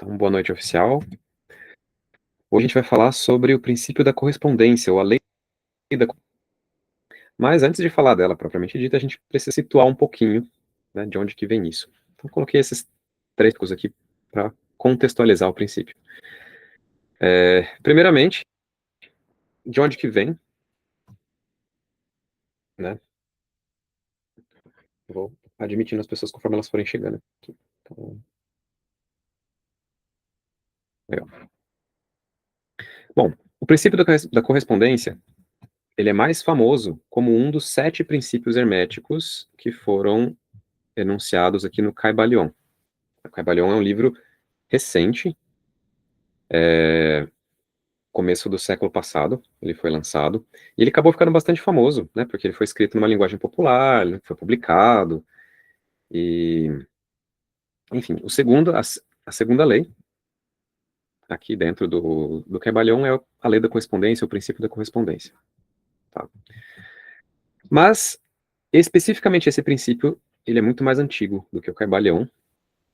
Então, boa noite, oficial. Hoje a gente vai falar sobre o princípio da correspondência, ou a lei da... Mas antes de falar dela propriamente dita, a gente precisa situar um pouquinho, né, de onde que vem isso. Então, eu coloquei esses três coisas aqui para contextualizar o princípio. Primeiramente, de onde que vem, né? Eu vou admitindo as pessoas conforme elas forem chegando aqui. Então, legal. Bom, o princípio da correspondência, ele é mais famoso como um dos 7 princípios herméticos que foram enunciados aqui no Caibalion. O Caibalion é um livro recente, começo do século passado, ele foi lançado, e ele acabou ficando bastante famoso, né, porque ele foi escrito numa linguagem popular, ele foi publicado, e, enfim, a segunda lei, aqui dentro do Caibalion, é a lei da correspondência, o princípio da correspondência. Tá? Mas, especificamente esse princípio, ele é muito mais antigo do que o Caibalion,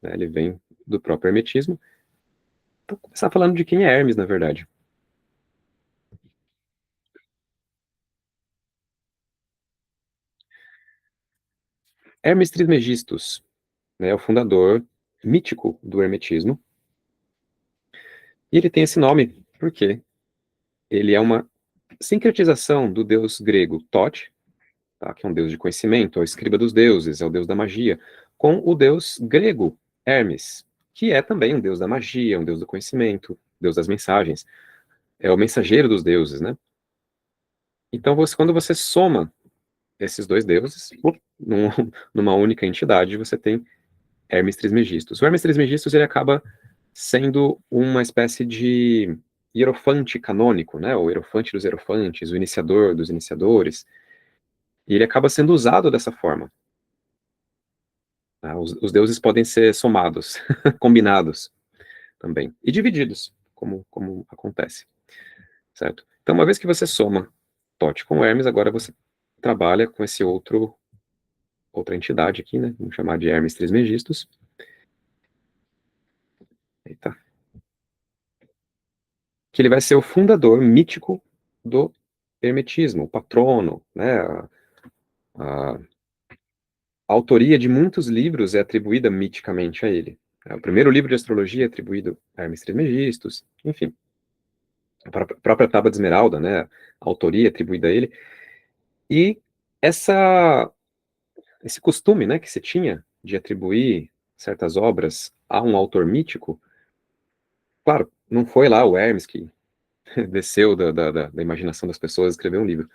né, ele vem do próprio hermetismo. Vou começar falando de quem é Hermes, na verdade. Hermes Trismegistus, né, é o fundador mítico do hermetismo, e ele tem esse nome porque ele é uma sincretização do deus grego Thoth, tá, que é um deus de conhecimento, é o escriba dos deuses, é o deus da magia, com o deus grego Hermes, que é também um deus da magia, um deus do conhecimento, deus das mensagens, é o mensageiro dos deuses, né? Então, quando você soma esses dois deuses, numa única entidade, você tem Hermes Trismegistus. O Hermes Trismegistus, ele acaba sendo uma espécie de hierofante canônico, né? O hierofante dos hierofantes, o iniciador dos iniciadores, e ele acaba sendo usado dessa forma. Tá? Os deuses podem ser somados, combinados também, e divididos, como acontece, certo? Então, uma vez que você soma Thoth com Hermes, agora você trabalha com esse outra entidade aqui, né? Vamos chamar de Hermes Trismegistus. Eita. Que ele vai ser o fundador mítico do hermetismo, o patrono, né? A autoria de muitos livros é atribuída miticamente a ele. O primeiro livro de astrologia é atribuído a Hermes Trismegistus, enfim. A própria Tábua de Esmeralda, né? A autoria é atribuída a ele. E esse costume, né, que se tinha de atribuir certas obras a um autor mítico, claro, não foi lá o Hermes que desceu da imaginação das pessoas e escreveu um livro.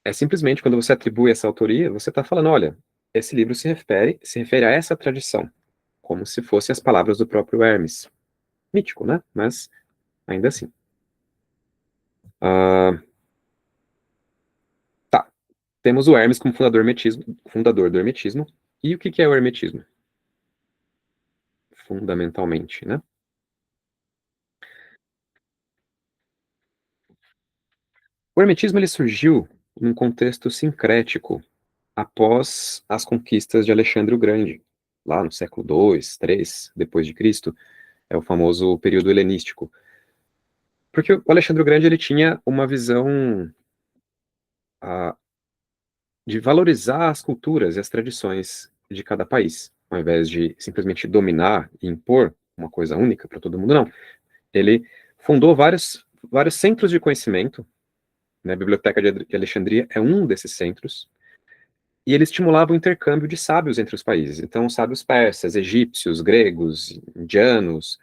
É simplesmente quando você atribui essa autoria, você está falando, olha, esse livro se refere a essa tradição, como se fossem as palavras do próprio Hermes. Mítico, né? Mas ainda assim. Ah, tá. Temos o Hermes como fundador do hermetismo. E o que é o hermetismo? Fundamentalmente, né? O hermetismo ele surgiu num contexto sincrético após as conquistas de Alexandre o Grande, lá no século II, III, depois de Cristo, é o famoso período helenístico. Porque o Alexandre o Grande ele tinha uma visão de valorizar as culturas e as tradições de cada país, ao invés de simplesmente dominar e impor uma coisa única para todo mundo, não. Ele fundou vários centros de conhecimento, né? A Biblioteca de Alexandria é um desses centros, e ele estimulava o intercâmbio de sábios entre os países. Então, sábios persas, egípcios, gregos, indianos,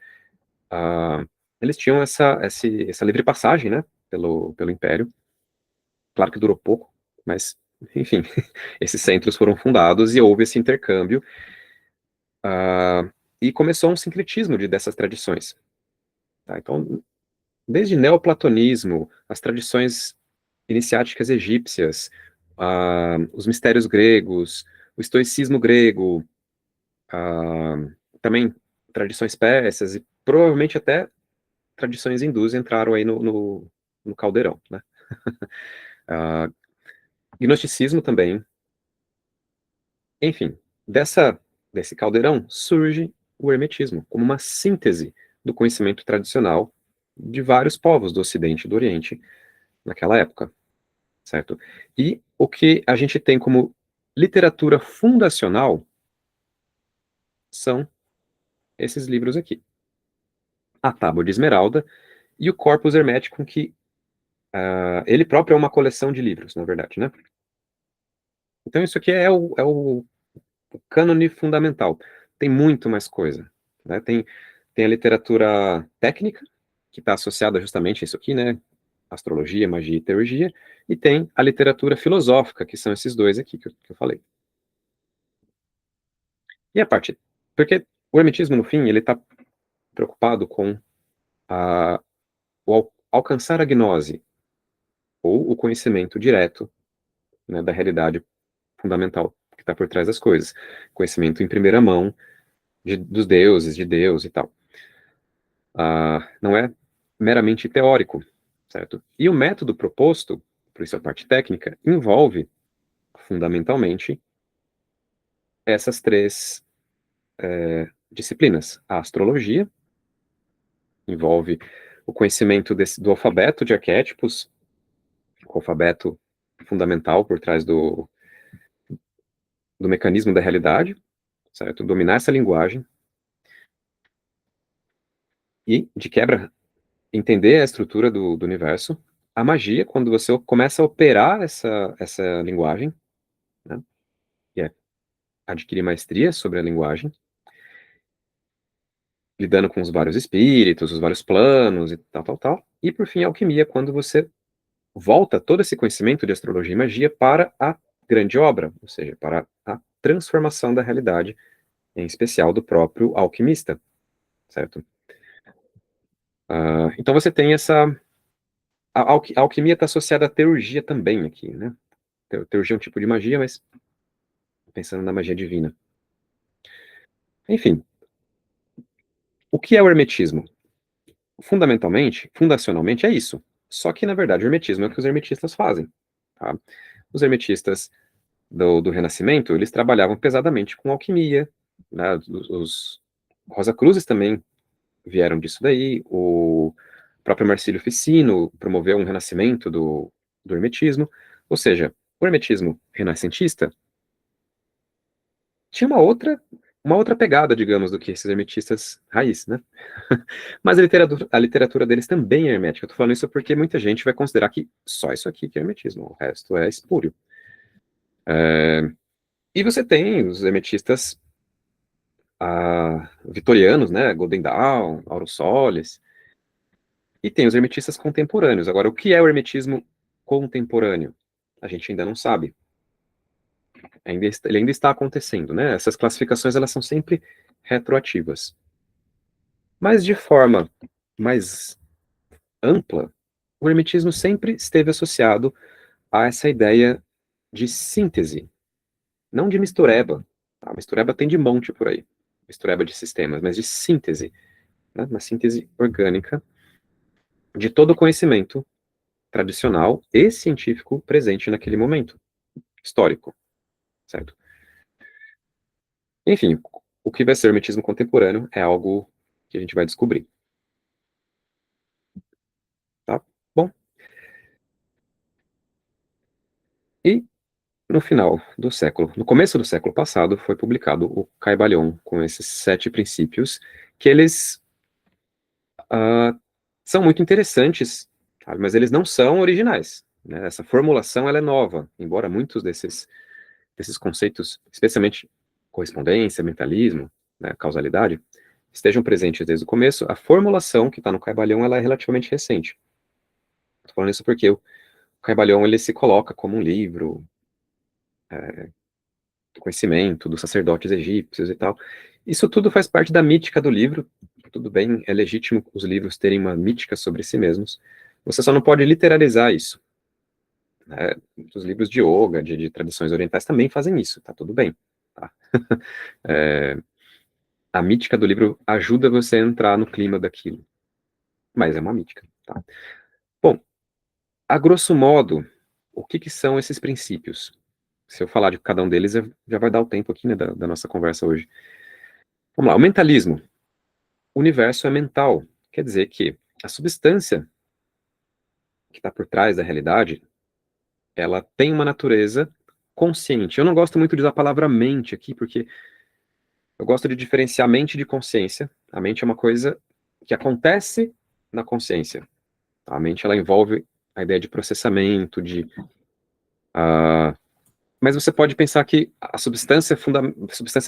eles tinham essa livre passagem, né, pelo Império. Claro que durou pouco, mas, enfim, esses centros foram fundados e houve esse intercâmbio, e começou um sincretismo dessas tradições. Tá? Então, desde neoplatonismo, as tradições iniciáticas egípcias, os mistérios gregos, o estoicismo grego, também tradições persas e provavelmente até tradições hindus entraram aí no caldeirão, né? Gnosticismo também. Enfim, desse caldeirão surge o hermetismo, como uma síntese do conhecimento tradicional de vários povos do Ocidente e do Oriente naquela época, certo? E o que a gente tem como literatura fundacional são esses livros aqui. A Tábua de Esmeralda e o Corpus Hermeticum, que ele próprio é uma coleção de livros, na verdade, né? Então isso aqui é o cânone fundamental. Tem muito mais coisa, né? Tem a literatura técnica, que está associada justamente a isso aqui, né? Astrologia, magia e teurgia, e tem a literatura filosófica, que são esses dois aqui que eu falei. E a parte... Porque o hermetismo, no fim, ele está preocupado com alcançar a gnose, ou o conhecimento direto, né, da realidade fundamental que está por trás das coisas. Conhecimento em primeira mão dos deuses, de Deus e tal. Não é meramente teórico, certo? E o método proposto, por isso a parte técnica, envolve fundamentalmente essas três disciplinas. A astrologia envolve o conhecimento do alfabeto de arquétipos, o alfabeto fundamental por trás do mecanismo da realidade, certo? Dominar essa linguagem e, de quebra, entender a estrutura do universo. A magia, quando você começa a operar essa linguagem, né? E é adquirir maestria sobre a linguagem, lidando com os vários espíritos, os vários planos e tal, tal, tal. E, por fim, a alquimia, quando você volta todo esse conhecimento de astrologia e magia para a grande obra, ou seja, para a transformação da realidade, em especial do próprio alquimista, certo? Então você tem essa... A alquimia está associada à teurgia também aqui, né? Teurgia é um tipo de magia, mas pensando na magia divina. Enfim, o que é o hermetismo? Fundamentalmente, fundacionalmente é isso. Só que, na verdade, o hermetismo é o que os hermetistas fazem. Tá? Os hermetistas do Renascimento, eles trabalhavam pesadamente com alquimia, né? Os Rosacruzes também vieram disso daí, o próprio Marcílio Ficino promoveu um renascimento do hermetismo, ou seja, o hermetismo renascentista tinha uma outra pegada, digamos, do que esses hermetistas raiz, né? Mas a literatura deles também é hermética. Eu tô falando isso porque muita gente vai considerar que só isso aqui que é hermetismo, o resto é espúrio. E você tem os hermetistas vitorianos, né? Golden Dawn, Aurus Solis, e tem os hermetistas contemporâneos. Agora, o que é o hermetismo contemporâneo? A gente ainda não sabe. Ele ainda está acontecendo, né? Essas classificações, elas são sempre retroativas. Mas de forma mais ampla, o hermetismo sempre esteve associado a essa ideia de síntese, não de mistureba. A mistureba tem de monte por aí, mistureba de sistemas, mas de síntese, né? Uma síntese orgânica de todo o conhecimento tradicional e científico presente naquele momento histórico, certo? Enfim, o que vai ser o hermetismo contemporâneo é algo que a gente vai descobrir, tá? Bom, e no começo do século passado, foi publicado o Caibalion, com esses 7 princípios, que eles são muito interessantes, sabe? Mas eles não são originais, né? Essa formulação ela é nova, embora muitos desses conceitos, especialmente correspondência, mentalismo, né, causalidade, estejam presentes desde o começo. A formulação que está no Caibalion ela é relativamente recente. Estou falando isso porque o Caibalion ele se coloca como um livro do conhecimento dos sacerdotes egípcios e tal. Isso tudo faz parte da mítica do livro. Tudo bem, é legítimo os livros terem uma mítica sobre si mesmos. Você só não pode literalizar isso, né? Os livros de yoga, de tradições orientais também fazem isso, tá tudo bem. Tá? A mítica do livro ajuda você a entrar no clima daquilo, mas é uma mítica. Tá? Bom, a grosso modo, o que são esses princípios? Se eu falar de cada um deles, já vai dar o tempo aqui, né, da nossa conversa hoje. Vamos lá, o mentalismo. O universo é mental. Quer dizer que a substância que está por trás da realidade, ela tem uma natureza consciente. Eu não gosto muito de usar a palavra mente aqui, porque eu gosto de diferenciar mente de consciência. A mente é uma coisa que acontece na consciência. A mente, ela envolve a ideia de processamento, uh, mas você pode pensar que a substância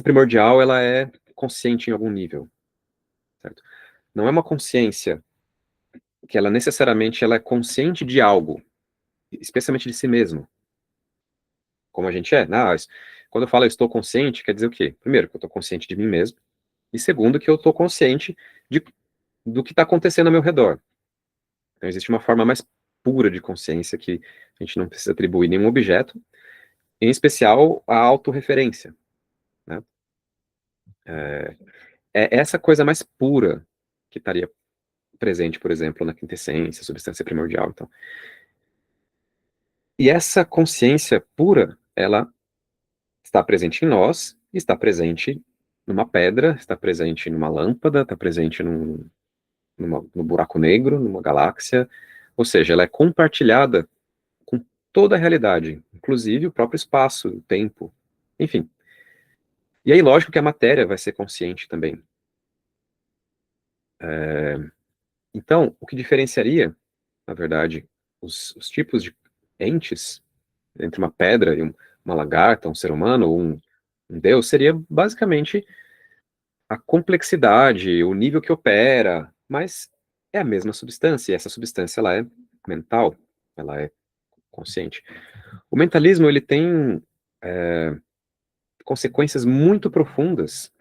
primordial, ela é consciente em algum nível, certo? Não é uma consciência que ela necessariamente ela é consciente de algo, especialmente de si mesmo, como a gente é. Quando eu falo eu estou consciente, quer dizer o quê? Primeiro, que eu estou consciente de mim mesmo, e segundo, que eu estou consciente de, do que está acontecendo ao meu redor. Então, existe uma forma mais pura de consciência que a gente não precisa atribuir nenhum objeto, em especial a autorreferência, né? É essa coisa mais pura que estaria presente, por exemplo, na quintessência, substância primordial. Então. E essa consciência pura, ela está presente em nós, está presente numa pedra, está presente numa lâmpada, está presente num buraco negro, numa galáxia. Ou seja, ela é compartilhada com toda a realidade, inclusive o próprio espaço, o tempo, enfim. E aí, lógico que a matéria vai ser consciente também. Então, o que diferenciaria, na verdade, os tipos de entes entre uma pedra e uma lagarta, um ser humano ou um deus, seria basicamente a complexidade, o nível que opera, mas é a mesma substância, e essa substância ela é mental, ela é consciente. O mentalismo ele tem consequências muito profundas,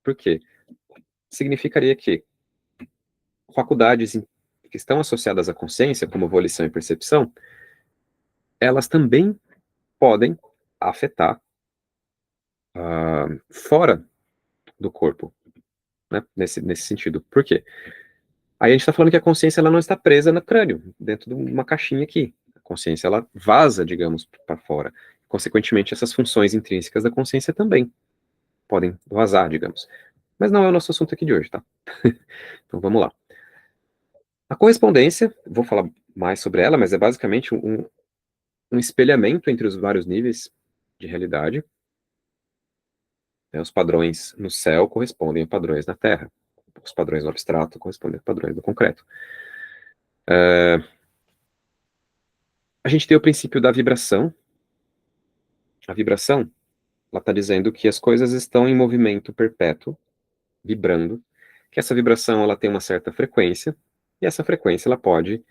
porque significaria que faculdades que estão associadas à consciência, como volição e percepção, elas também podem afetar fora do corpo, né? Nesse sentido. Por quê? Aí a gente está falando que a consciência ela não está presa no crânio, dentro de uma caixinha aqui. A consciência ela vaza, digamos, para fora. Consequentemente, essas funções intrínsecas da consciência também podem vazar, digamos. Mas não é o nosso assunto aqui de hoje, tá? Então vamos lá. A correspondência, vou falar mais sobre ela, mas é basicamente um espelhamento entre os vários níveis de realidade. Né? Os padrões no céu correspondem a padrões na Terra. Os padrões no abstrato correspondem a padrões do concreto. A gente tem o princípio da vibração. A vibração, ela está dizendo que as coisas estão em movimento perpétuo, vibrando, que essa vibração ela tem uma certa frequência, e essa frequência ela pode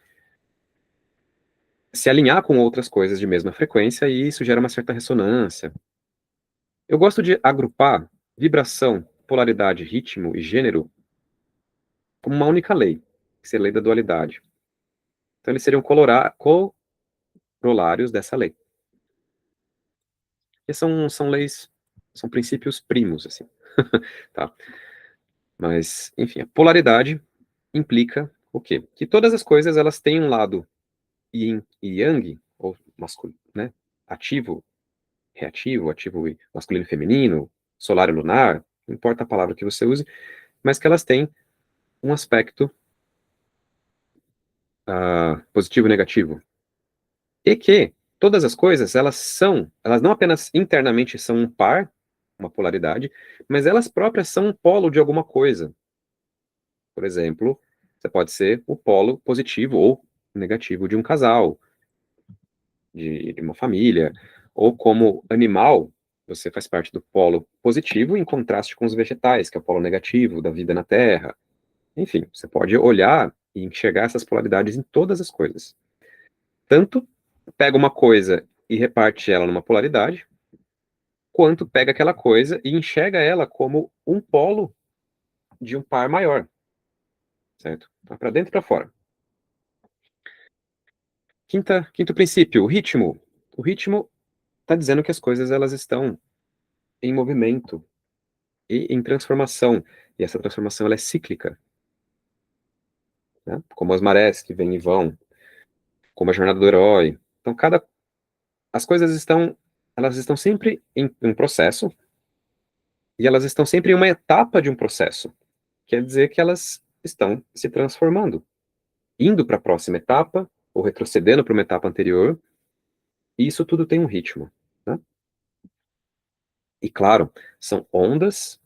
se alinhar com outras coisas de mesma frequência, e isso gera uma certa ressonância. Eu gosto de agrupar vibração, polaridade, ritmo e gênero como uma única lei, que seria a lei da dualidade. Então eles seriam corolários dessa lei. E são leis, são princípios primos, assim. Tá? Mas, enfim, a polaridade implica o quê? Que todas as coisas elas têm um lado yin e yang, ou masculino, né? Ativo, reativo, ativo e masculino e feminino, solar e lunar, não importa a palavra que você use, mas que elas têm um aspecto positivo e negativo. E que todas as coisas, elas não apenas internamente são um par, uma polaridade, mas elas próprias são um polo de alguma coisa. Por exemplo, você pode ser o polo positivo ou negativo de um casal, de uma família, ou como animal, você faz parte do polo positivo em contraste com os vegetais, que é o polo negativo da vida na Terra. Enfim, você pode olhar e enxergar essas polaridades em todas as coisas. Tanto pega uma coisa e reparte ela numa polaridade, quanto pega aquela coisa e enxerga ela como um polo de um par maior, certo? Então, para dentro e para fora. Quinto princípio, o ritmo. O ritmo está dizendo que as coisas elas estão em movimento e em transformação. E essa transformação ela é cíclica, né? Como as marés que vêm e vão, como a jornada do herói. Então, as coisas elas estão sempre em um processo, E elas estão sempre em uma etapa de um processo. Quer dizer que elas estão se transformando, indo para a próxima etapa, ou retrocedendo para uma etapa anterior, e isso tudo tem um ritmo, né? E claro, são ondas,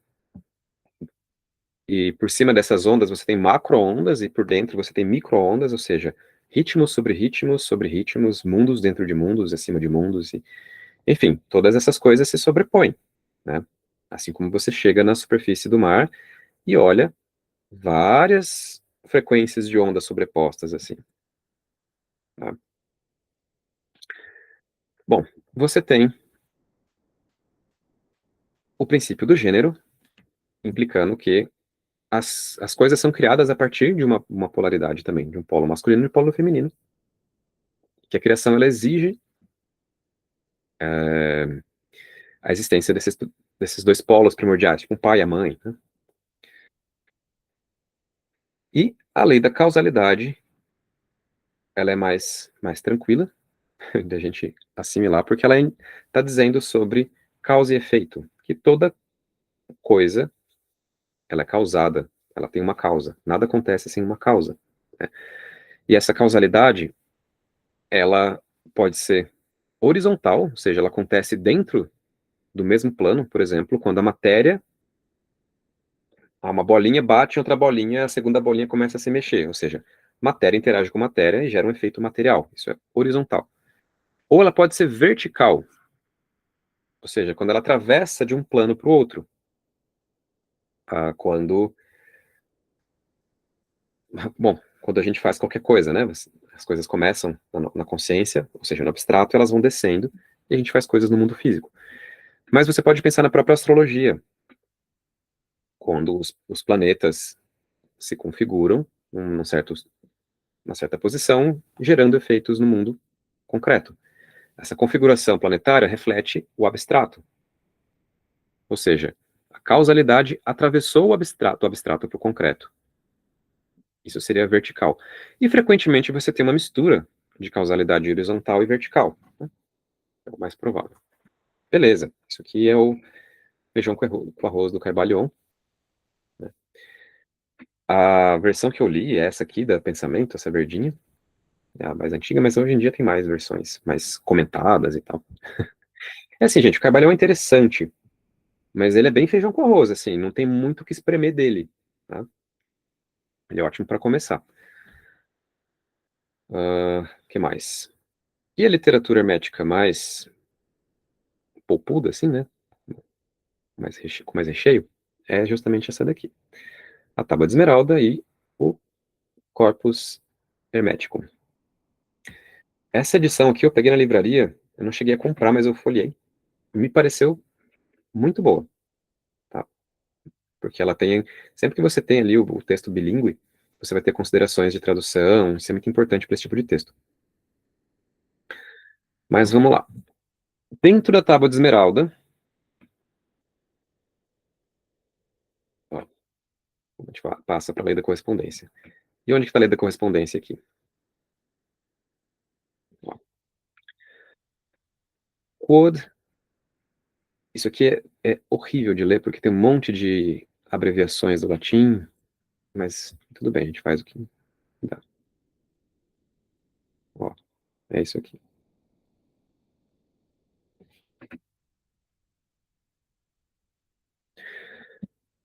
e por cima dessas ondas você tem macro-ondas, e por dentro você tem micro-ondas, ou seja, ritmos sobre ritmos, mundos dentro de mundos, acima de mundos, e, enfim, todas essas coisas se sobrepõem, né? Assim como você chega na superfície do mar e olha várias frequências de ondas sobrepostas, assim, tá? Bom, você tem o princípio do gênero, implicando que as coisas são criadas a partir de uma polaridade também, de um polo masculino e um polo feminino, que a criação ela exige a existência desses dois polos primordiais, tipo um pai e a mãe, né? E a lei da causalidade, ela é mais tranquila da gente assimilar, porque ela está dizendo sobre causa e efeito, que toda coisa, ela é causada, ela tem uma causa, nada acontece sem uma causa, né? E essa causalidade, ela pode ser horizontal, ou seja, ela acontece dentro do mesmo plano, por exemplo, quando a matéria, uma bolinha bate em outra bolinha, a segunda bolinha começa a se mexer, ou seja, matéria interage com matéria e gera um efeito material, isso é horizontal. Ou ela pode ser vertical, ou seja, quando ela atravessa de um plano para o outro, quando, bom, quando a gente faz qualquer coisa, né, as coisas começam na consciência, ou seja, no abstrato, elas vão descendo, e a gente faz coisas no mundo físico. Mas você pode pensar na própria astrologia, quando os planetas se configuram num certo, uma certa posição, gerando efeitos no mundo concreto. Essa configuração planetária reflete o abstrato, ou seja, a causalidade atravessou o abstrato para o concreto. Isso seria vertical. E frequentemente você tem uma mistura de causalidade horizontal e vertical, né? É o mais provável. Beleza, isso aqui é o feijão com arroz do Caibalion, né? A versão que eu li é essa aqui da Pensamento, essa verdinha, é a mais antiga, mas hoje em dia tem mais versões, mais comentadas e tal. É assim, gente, o Caibalion é interessante, mas ele é bem feijão com arroz, assim, não tem muito o que espremer dele, tá? Ele é ótimo para começar. Que mais? E a literatura hermética mais polpuda, assim, né? Com mais recheio, é justamente essa daqui. A Tábua de Esmeralda e o Corpus Hermeticum. Essa edição aqui eu peguei na livraria, eu não cheguei a comprar, mas eu folhei. Me pareceu muito boa, tá? Porque ela tem, sempre que você tem ali o texto bilíngue, você vai ter considerações de tradução, isso é muito importante para esse tipo de texto. Mas vamos lá. Dentro da Tábua de Esmeralda, ó, a gente passa para a lei da correspondência. E onde que está a lei da correspondência aqui? Ó, quod, isso aqui é horrível de ler, porque tem um monte de abreviações do latim, mas tudo bem, a gente faz o que dá. Ó, é isso aqui.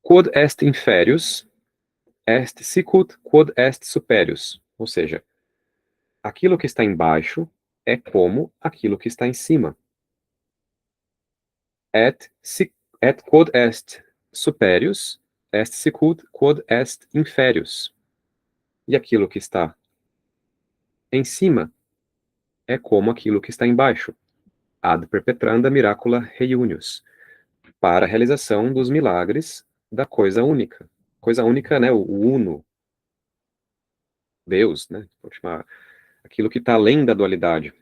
Quod est inferius, est sicut quod est superius. Ou seja, aquilo que está embaixo é como aquilo que está em cima. Et quod est superius, est sicut quod est inferius. E aquilo que está em cima é como aquilo que está embaixo. Ad perpetranda miracula reunius. Para a realização dos milagres da coisa única. Coisa única, né? O uno, Deus, né? Pode chamar aquilo que está além da dualidade.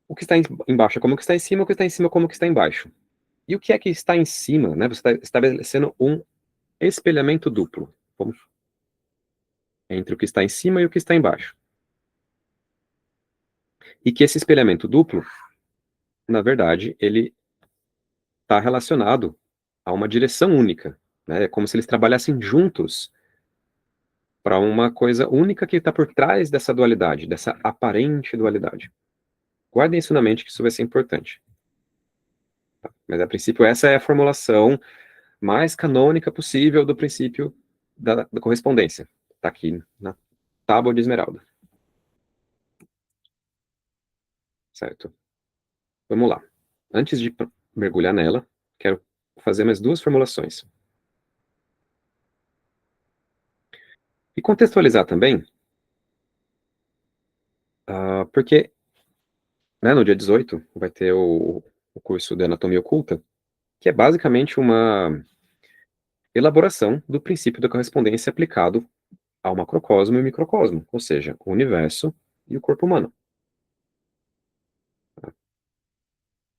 O que está embaixo é como o que está em cima, o que está em cima é como o que está embaixo. E o que é que está em cima, né? Você está estabelecendo um espelhamento duplo. Vamos entre o que está em cima e o que está embaixo. E que esse espelhamento duplo, na verdade, ele está relacionado a uma direção única, né? É como se eles trabalhassem juntos para uma coisa única que está por trás dessa dualidade, dessa aparente dualidade. Guardem isso na mente, que isso vai ser importante. Tá? Mas, a princípio, essa é a formulação mais canônica possível do princípio da correspondência. Está aqui na Tábua de Esmeralda. Certo? Vamos lá. Antes de mergulhar nela, quero fazer mais duas formulações. E contextualizar também, porque, né, no dia 18 vai ter o curso de Anatomia Oculta, que é basicamente uma elaboração do princípio da correspondência aplicado ao macrocosmo e microcosmo, ou seja, o universo e o corpo humano.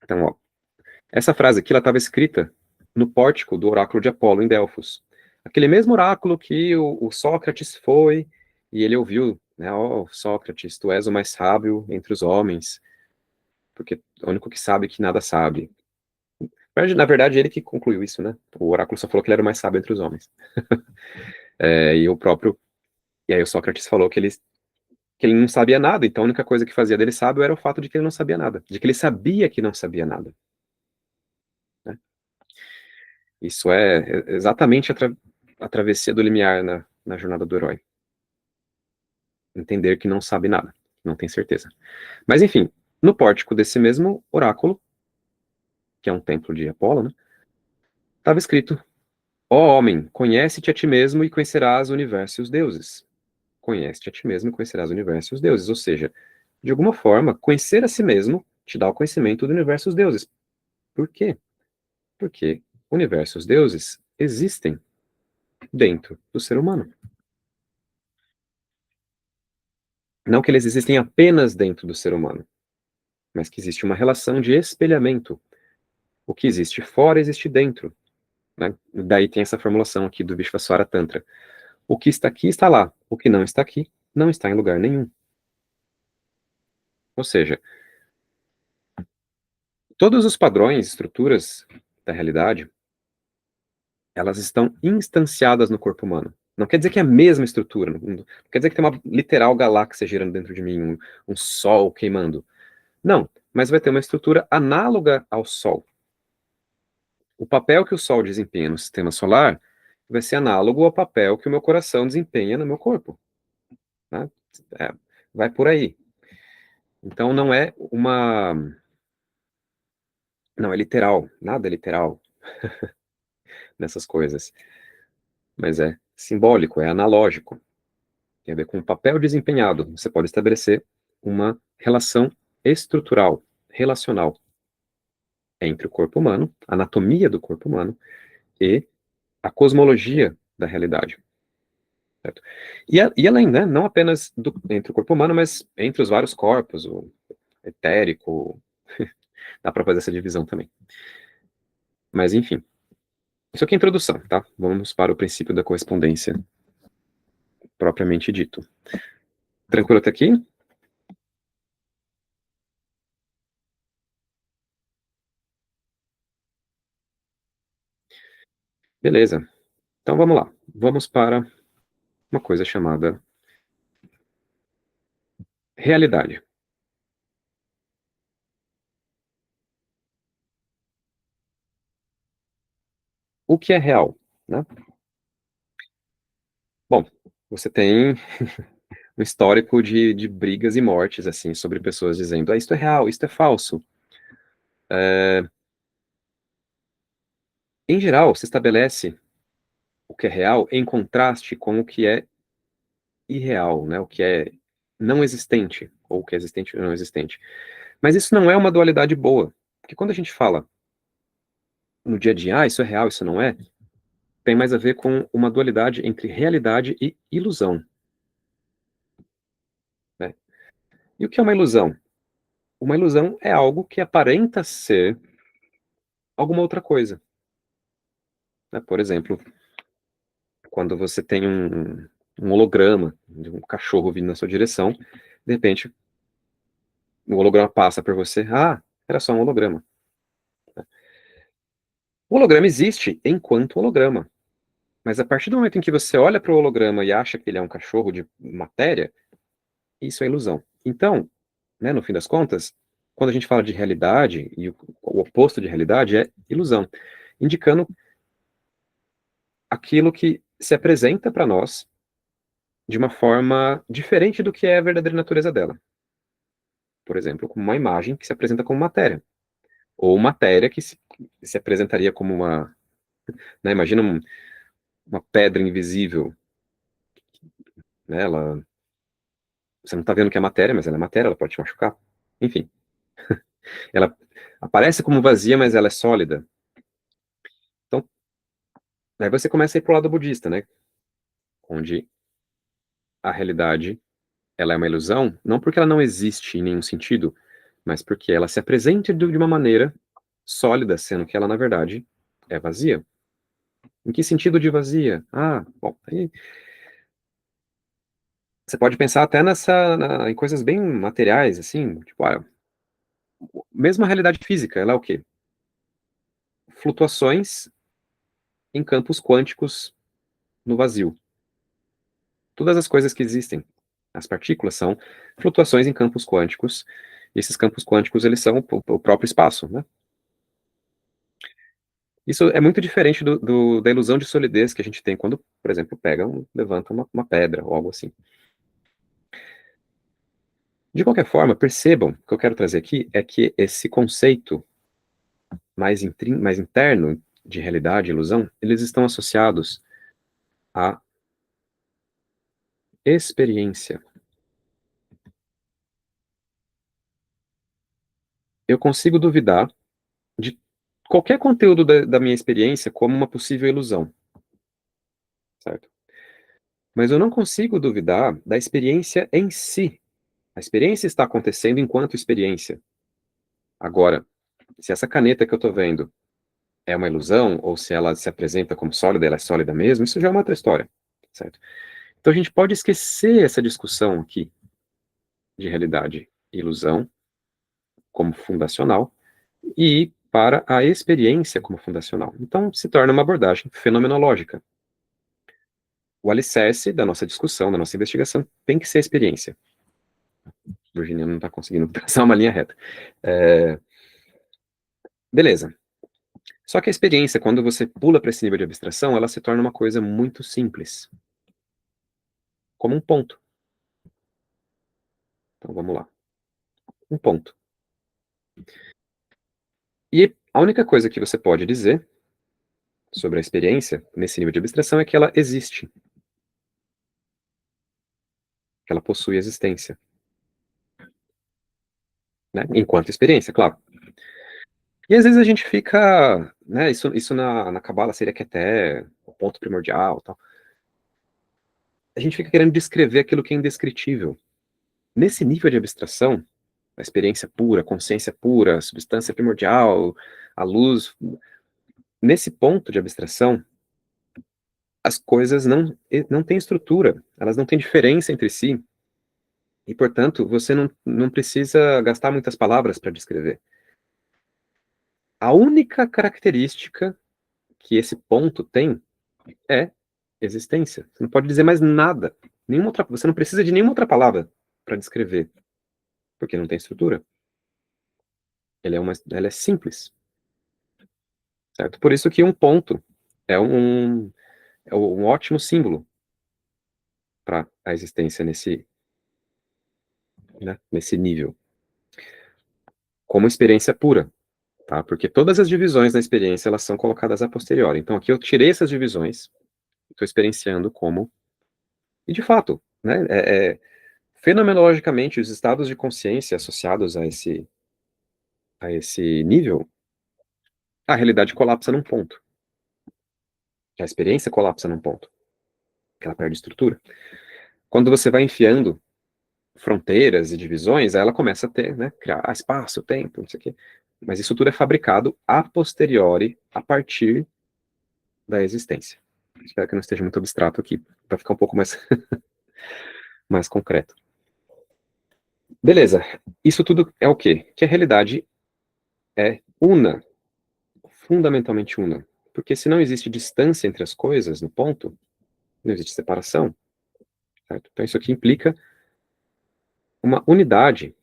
Então, ó, essa frase aqui ela estava escrita no pórtico do oráculo de Apolo em Delfos. Aquele mesmo oráculo que o Sócrates foi e ele ouviu, né? Ó, Sócrates, tu és o mais sábio entre os homens, porque é o único que sabe que nada sabe. Mas, na verdade, ele que concluiu isso, né? O oráculo só falou que ele era o mais sábio entre os homens. E aí o Sócrates falou que ele não sabia nada, então a única coisa que fazia dele sábio era o fato de que ele não sabia nada, de que ele sabia que não sabia nada, né? Isso é exatamente a travessia do limiar na jornada do herói. Entender que não sabe nada, não tem certeza. Mas enfim, no pórtico desse mesmo oráculo, que é um templo de Apolo, né, estava escrito: ó homem, conhece-te a ti mesmo e conhecerás o universo e os deuses. Conhece-te a ti mesmo e conhecerás o universo e os deuses. Ou seja, de alguma forma, conhecer a si mesmo te dá o conhecimento do universo e os deuses. Por quê? Porque o universo e os deuses existem dentro do ser humano. Não que eles existem apenas dentro do ser humano, mas que existe uma relação de espelhamento. O que existe fora existe dentro, né? Daí tem essa formulação aqui do Vishvasvara Tantra. O que está aqui está lá. O que não está aqui não está em lugar nenhum. Ou seja, todos os padrões, estruturas da realidade, elas estão instanciadas no corpo humano. Não quer dizer que é a mesma estrutura, não quer dizer que tem uma literal galáxia girando dentro de mim, um sol queimando. Não, mas vai ter uma estrutura análoga ao Sol. O papel que o Sol desempenha no sistema solar vai ser análogo ao papel que o meu coração desempenha no meu corpo, né? É, vai por aí. Então não é uma. Não é literal, nada é literal nessas coisas, mas é simbólico, é analógico. Tem a ver com o papel desempenhado. Você pode estabelecer uma relação estrutural, relacional, entre o corpo humano, a anatomia do corpo humano e a cosmologia da realidade. Certo? E além, né, não apenas entre o corpo humano, mas entre os vários corpos, o etérico, dá para fazer essa divisão também. Mas, enfim, isso aqui é introdução, tá? Vamos para o princípio da correspondência propriamente dito. Tranquilo até aqui? Beleza. Então vamos lá. Vamos para uma coisa chamada realidade. O que é real, né? Bom, você tem um histórico de brigas e mortes, assim, sobre pessoas dizendo, isto é real, isto é falso. Em geral, se estabelece o que é real em contraste com o que é irreal, né? O que é não existente, ou o que é existente ou não existente. Mas isso não é uma dualidade boa, porque quando a gente fala no dia a dia, isso é real, isso não é, tem mais a ver com uma dualidade entre realidade e ilusão, né? E o que é uma ilusão? Uma ilusão é algo que aparenta ser alguma outra coisa, né? Por exemplo, quando você tem um holograma de um cachorro vindo na sua direção, de repente o holograma passa por você, era só um holograma. O holograma existe enquanto holograma, mas a partir do momento em que você olha para o holograma e acha que ele é um cachorro de matéria, isso é ilusão. Então, né, no fim das contas, quando a gente fala de realidade, e o oposto de realidade é ilusão, indicando aquilo que se apresenta para nós de uma forma diferente do que é a verdadeira natureza dela. Por exemplo, como uma imagem que se apresenta como matéria, ou matéria que se apresentaria como uma, né, imagina uma pedra invisível, né, você não está vendo que é matéria, mas ela é matéria, ela pode te machucar. Enfim, ela aparece como vazia, mas ela é sólida. Então, aí você começa a ir para o lado budista, né, onde a realidade ela é uma ilusão, não porque ela não existe em nenhum sentido, mas porque ela se apresenta de uma maneira sólida, sendo que ela, na verdade, é vazia. Em que sentido de vazia? Ah, bom, aí você pode pensar até em coisas bem materiais, assim, tipo, mesmo a realidade física, ela é o quê? Flutuações em campos quânticos no vazio. Todas as coisas que existem, as partículas são flutuações em campos quânticos, e esses campos quânticos, eles são o próprio espaço, né? Isso é muito diferente da ilusão de solidez que a gente tem quando, por exemplo, levanta uma pedra ou algo assim. De qualquer forma, percebam, o que eu quero trazer aqui é que esse conceito mais interno de realidade e ilusão, eles estão associados à experiência. Eu consigo duvidar de qualquer conteúdo da minha experiência como uma possível ilusão, certo? Mas eu não consigo duvidar da experiência em si. A experiência está acontecendo enquanto experiência. Agora, se essa caneta que eu estou vendo é uma ilusão, ou se ela se apresenta como sólida, ela é sólida mesmo, isso já é uma outra história, certo? Então a gente pode esquecer essa discussão aqui de realidade e ilusão como fundacional e ir para a experiência como fundacional. Então se torna uma abordagem fenomenológica. O alicerce da nossa discussão, da nossa investigação, tem que ser a experiência. Virginia não está conseguindo traçar uma linha reta. Beleza. Só que a experiência, quando você pula para esse nível de abstração, ela se torna uma coisa muito simples, como um ponto. Então vamos lá. Um ponto. E a única coisa que você pode dizer sobre a experiência, nesse nível de abstração, é que ela existe. Que ela possui existência. Né? Enquanto experiência, claro. E às vezes a gente fica, né, isso na Cabala seria que até o ponto primordial, tal. A gente fica querendo descrever aquilo que é indescritível. Nesse nível de abstração, a experiência pura, a consciência pura, a substância primordial, a luz, nesse ponto de abstração, as coisas não têm estrutura, elas não têm diferença entre si, e, portanto, você não precisa gastar muitas palavras para descrever. A única característica que esse ponto tem é existência. Você não pode dizer mais nada. Você não precisa de nenhuma outra palavra para descrever, porque não tem estrutura. Ela é simples, certo? Por isso que um ponto é um ótimo símbolo para a existência nesse nível, como experiência pura, tá? Porque todas as divisões da experiência elas são colocadas a posteriori. Então aqui eu tirei essas divisões, estou experienciando como e de fato, né? Fenomenologicamente os estados de consciência associados a esse nível, a realidade colapsa num ponto, a experiência colapsa num ponto, que ela perde estrutura. Quando você vai enfiando fronteiras e divisões, aí ela começa a ter, né, criar espaço, tempo, não sei o quê. Mas isso tudo é fabricado a posteriori, a partir da existência. Espero que não esteja muito abstrato aqui, para ficar um pouco mais concreto. Beleza. Isso tudo é o quê? Que a realidade é una, fundamentalmente una. Porque se não existe distância entre as coisas no ponto, não existe separação, certo? Então isso aqui implica uma unidade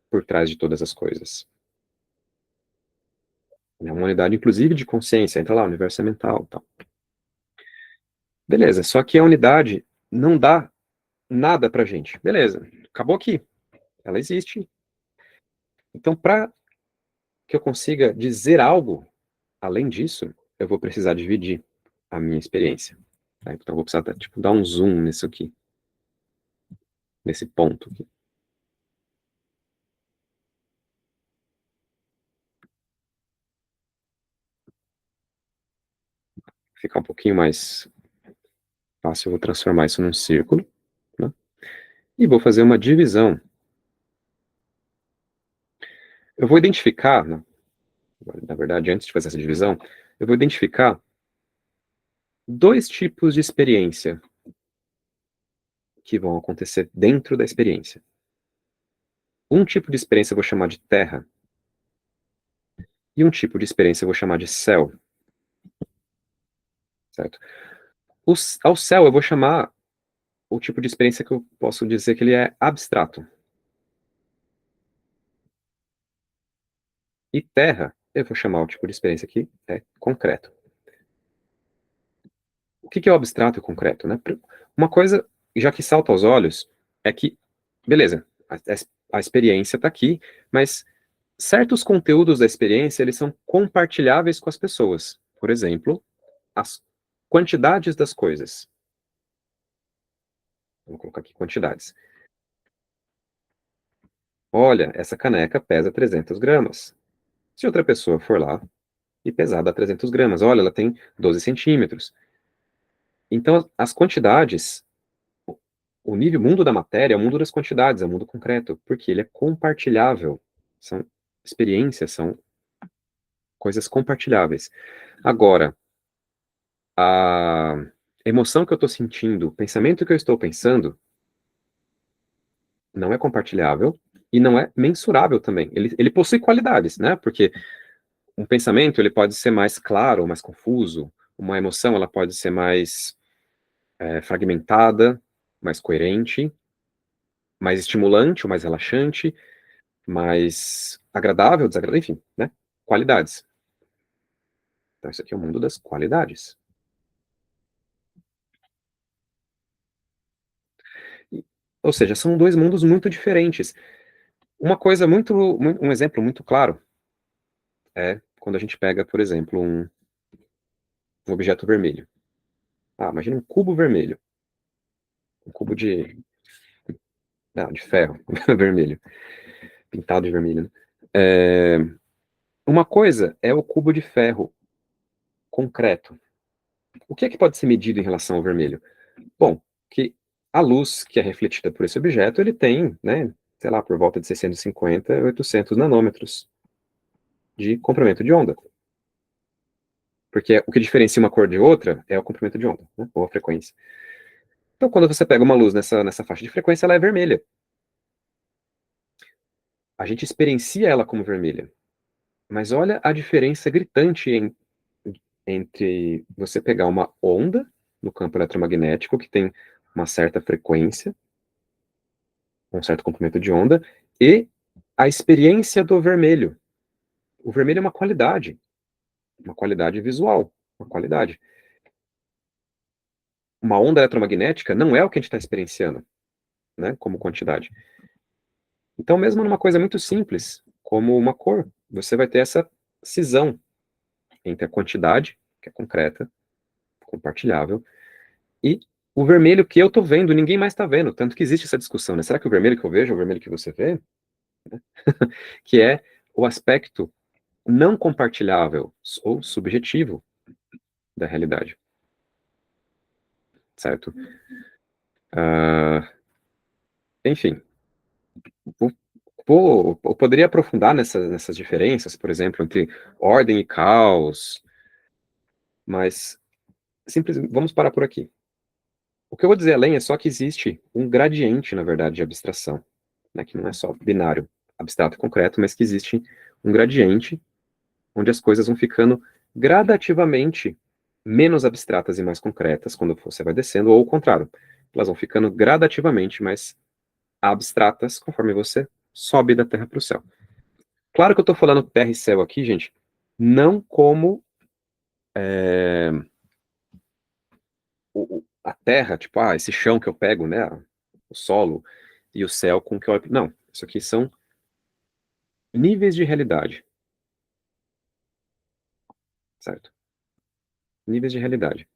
por trás de todas as coisas. É uma unidade, inclusive, de consciência. Entra lá, o universo é mental, tal. Beleza, só que a unidade não dá nada pra gente. Beleza, acabou aqui. Ela existe. Então, para que eu consiga dizer algo além disso, eu vou precisar dividir a minha experiência. Tá? Então, eu vou precisar, tipo, dar um zoom nisso aqui. Nesse ponto aqui. Ficar um pouquinho mais fácil, eu vou transformar isso num círculo, né? E vou fazer uma divisão. Eu vou identificar, né? Na verdade, antes de fazer essa divisão, eu vou identificar dois tipos de experiência que vão acontecer dentro da experiência. Um tipo de experiência eu vou chamar de terra, e um tipo de experiência eu vou chamar de céu, certo? Ao céu eu vou chamar o tipo de experiência que eu posso dizer que ele é abstrato. E terra, eu vou chamar o tipo de experiência que é concreto. O que é o abstrato e o concreto, né? Uma coisa, já que salta aos olhos, é que, beleza, a experiência está aqui, mas certos conteúdos da experiência, eles são compartilháveis com as pessoas. Por exemplo, as quantidades das coisas. Vamos colocar aqui quantidades. Olha, essa caneca pesa 300 gramas. Se outra pessoa for lá e pesar, dá 300 gramas. Olha, ela tem 12 centímetros. Então, as quantidades, o nível, o mundo da matéria é o mundo das quantidades, é o mundo concreto, porque ele é compartilhável. São experiências, são coisas compartilháveis. Agora, a emoção que eu estou sentindo, o pensamento que eu estou pensando, não é compartilhável e não é mensurável também. Ele possui qualidades, né? Porque um pensamento ele pode ser mais claro, ou mais confuso. Uma emoção ela pode ser mais fragmentada, mais coerente, mais estimulante ou mais relaxante, mais agradável, desagradável, enfim, né? Qualidades. Então, isso aqui é o mundo das qualidades. Ou seja, são dois mundos muito diferentes. Uma coisa um exemplo muito claro é quando a gente pega, por exemplo, um objeto vermelho. Ah, imagina um cubo vermelho. Um cubo de ferro vermelho. Pintado de vermelho, né? É, uma coisa é o cubo de ferro concreto. O que é que pode ser medido em relação ao vermelho? Bom, que a luz que é refletida por esse objeto, ele tem, né, sei lá, por volta de 650 a 800 nanômetros de comprimento de onda. Porque o que diferencia uma cor de outra é o comprimento de onda, né, ou a frequência. Então, quando você pega uma luz nessa faixa de frequência, ela é vermelha. A gente experiencia ela como vermelha. Mas olha a diferença gritante entre você pegar uma onda no campo eletromagnético, que tem uma certa frequência, um certo comprimento de onda, e a experiência do vermelho. O vermelho é uma qualidade visual, uma qualidade. Uma onda eletromagnética não é o que a gente está experienciando, né, como quantidade. Então, mesmo numa coisa muito simples, como uma cor, você vai ter essa cisão entre a quantidade, que é concreta, compartilhável, e o vermelho que eu tô vendo, ninguém mais tá vendo. Tanto que existe essa discussão, né? Será que o vermelho que eu vejo é o vermelho que você vê? Que é o aspecto não compartilhável ou subjetivo da realidade. Certo? Enfim, eu poderia aprofundar nessas diferenças, por exemplo, entre ordem e caos, mas vamos parar por aqui. O que eu vou dizer além é só que existe um gradiente, na verdade, de abstração, né, que não é só binário, abstrato e concreto, mas que existe um gradiente onde as coisas vão ficando gradativamente menos abstratas e mais concretas quando você vai descendo, ou o contrário, elas vão ficando gradativamente mais abstratas conforme você sobe da Terra para o céu. Claro que eu estou falando terra e céu aqui, gente, não como a terra, tipo, esse chão que eu pego, né, o solo, e o céu com que eu... Não, isso aqui são níveis de realidade, certo? Níveis de realidade.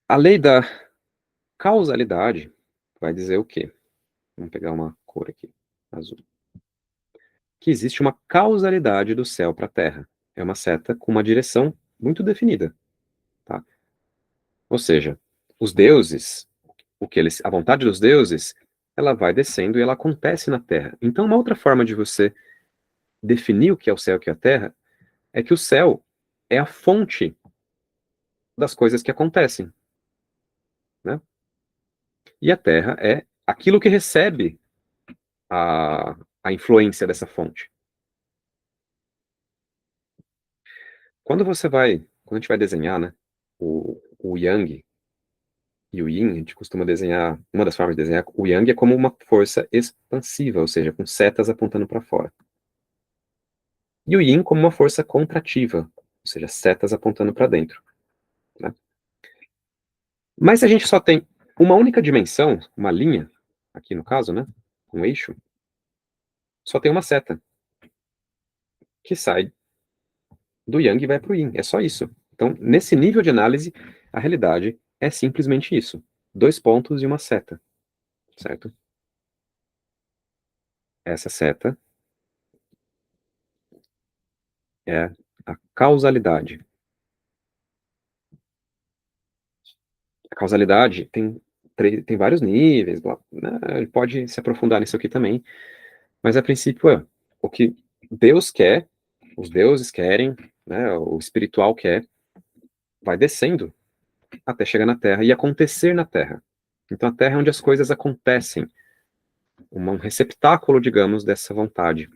A lei da causalidade vai dizer o quê? Vamos pegar uma cor aqui, azul. Que existe uma causalidade do céu para a Terra. É uma seta com uma direção muito definida, tá? Ou seja, os deuses, a vontade dos deuses, ela vai descendo e ela acontece na Terra. Então, uma outra forma de você definir o que é o céu e o que é a Terra é que o céu é a fonte das coisas que acontecem, né? E a Terra é aquilo que recebe a influência dessa fonte. Quando a gente vai desenhar, né, o Yang e o Yin, a gente costuma desenhar, uma das formas de desenhar, o Yang é como uma força expansiva, ou seja, com setas apontando para fora. E o Yin como uma força contrativa, ou seja, setas apontando para dentro, né? Mas se a gente só tem uma única dimensão, uma linha, aqui no caso, né, um eixo, só tem uma seta, que sai do Yang e vai para o Yin, é só isso. Então, nesse nível de análise, a realidade é simplesmente isso, dois pontos e uma seta, certo? Essa seta é a causalidade. A causalidade tem vários níveis, né? Ele pode se aprofundar nisso aqui também, mas a princípio é o que Deus quer, os deuses querem, né? O espiritual quer, vai descendo até chegar na Terra e acontecer na Terra. Então a Terra é onde as coisas acontecem, um receptáculo, digamos, dessa vontade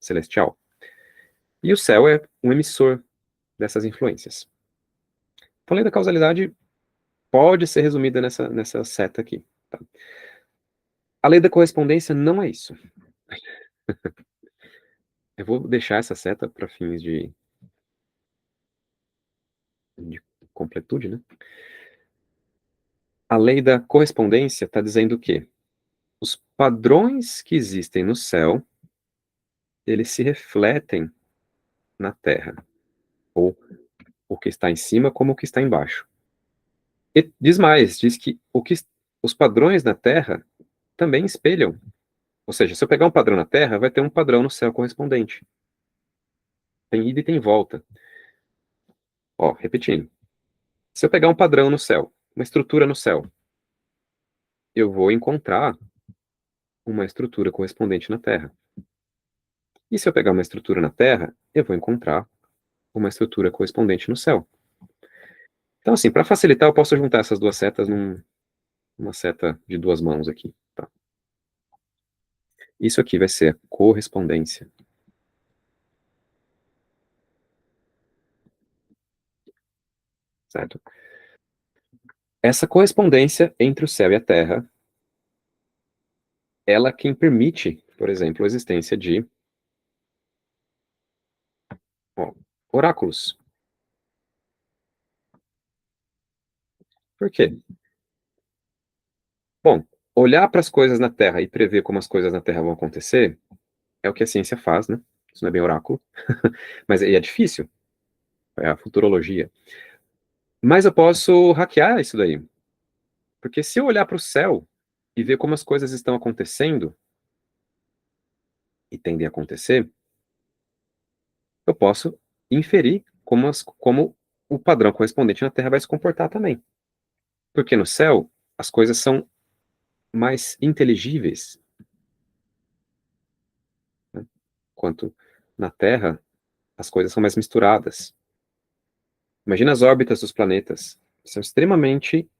celestial. E o céu é um emissor dessas influências. Então, a lei da causalidade pode ser resumida nessa seta aqui. Tá? A lei da correspondência não é isso. Eu vou deixar essa seta para fins de completude, né? A lei da correspondência está dizendo que os padrões que existem no céu, eles se refletem na Terra, ou o que está em cima como o que está embaixo. E diz mais, diz que os padrões na Terra também espelham. Ou seja, se eu pegar um padrão na Terra, vai ter um padrão no céu correspondente. Tem ida e tem volta. Ó, repetindo. Se eu pegar um padrão no céu, uma estrutura no céu, eu vou encontrar uma estrutura correspondente na Terra. E se eu pegar uma estrutura na Terra, eu vou encontrar uma estrutura correspondente no céu. Então, assim, para facilitar, eu posso juntar essas duas setas numa seta de duas mãos aqui. Tá? Isso aqui vai ser a correspondência. Certo? Essa correspondência entre o céu e a Terra, ela quem permite, por exemplo, a existência de oráculos. Por quê? Bom, olhar para as coisas na Terra e prever como as coisas na Terra vão acontecer é o que a ciência faz, né? Isso não é bem oráculo, mas é difícil, é a futurologia. Mas eu posso hackear isso daí, porque se eu olhar para o céu e ver como as coisas estão acontecendo e tendem a acontecer, eu posso inferir como o padrão correspondente na Terra vai se comportar também. Porque no céu as coisas são mais inteligíveis, né? Enquanto na Terra as coisas são mais misturadas. Imagina as órbitas dos planetas. São extremamente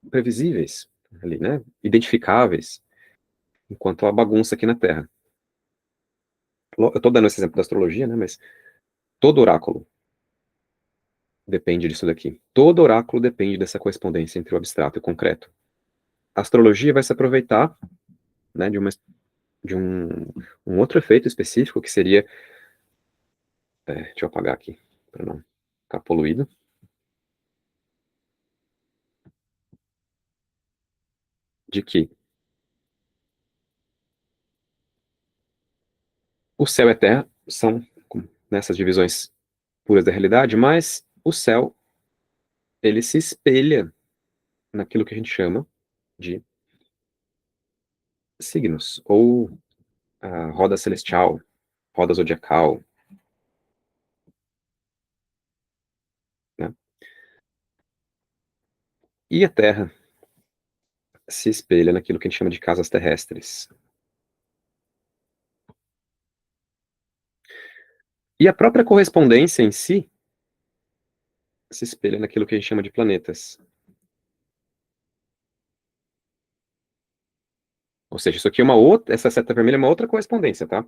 previsíveis, ali, né? Identificáveis, enquanto a bagunça aqui na Terra. eu estou dando esse exemplo da astrologia, né, mas todo oráculo depende disso daqui. Todo oráculo depende dessa correspondência entre o abstrato e o concreto. A astrologia vai se aproveitar, né, de um outro efeito específico, que seria... deixa eu apagar aqui, para não ficar poluído. De que o céu e a terra são nessas divisões puras da realidade, mas o céu, ele se espelha naquilo que a gente chama de signos, ou a roda celestial, roda zodiacal, né? E a Terra se espelha naquilo que a gente chama de casas terrestres. E a própria correspondência em si se espelha naquilo que a gente chama de planetas. Ou seja, isso aqui é uma outra, essa seta vermelha é uma outra correspondência, tá?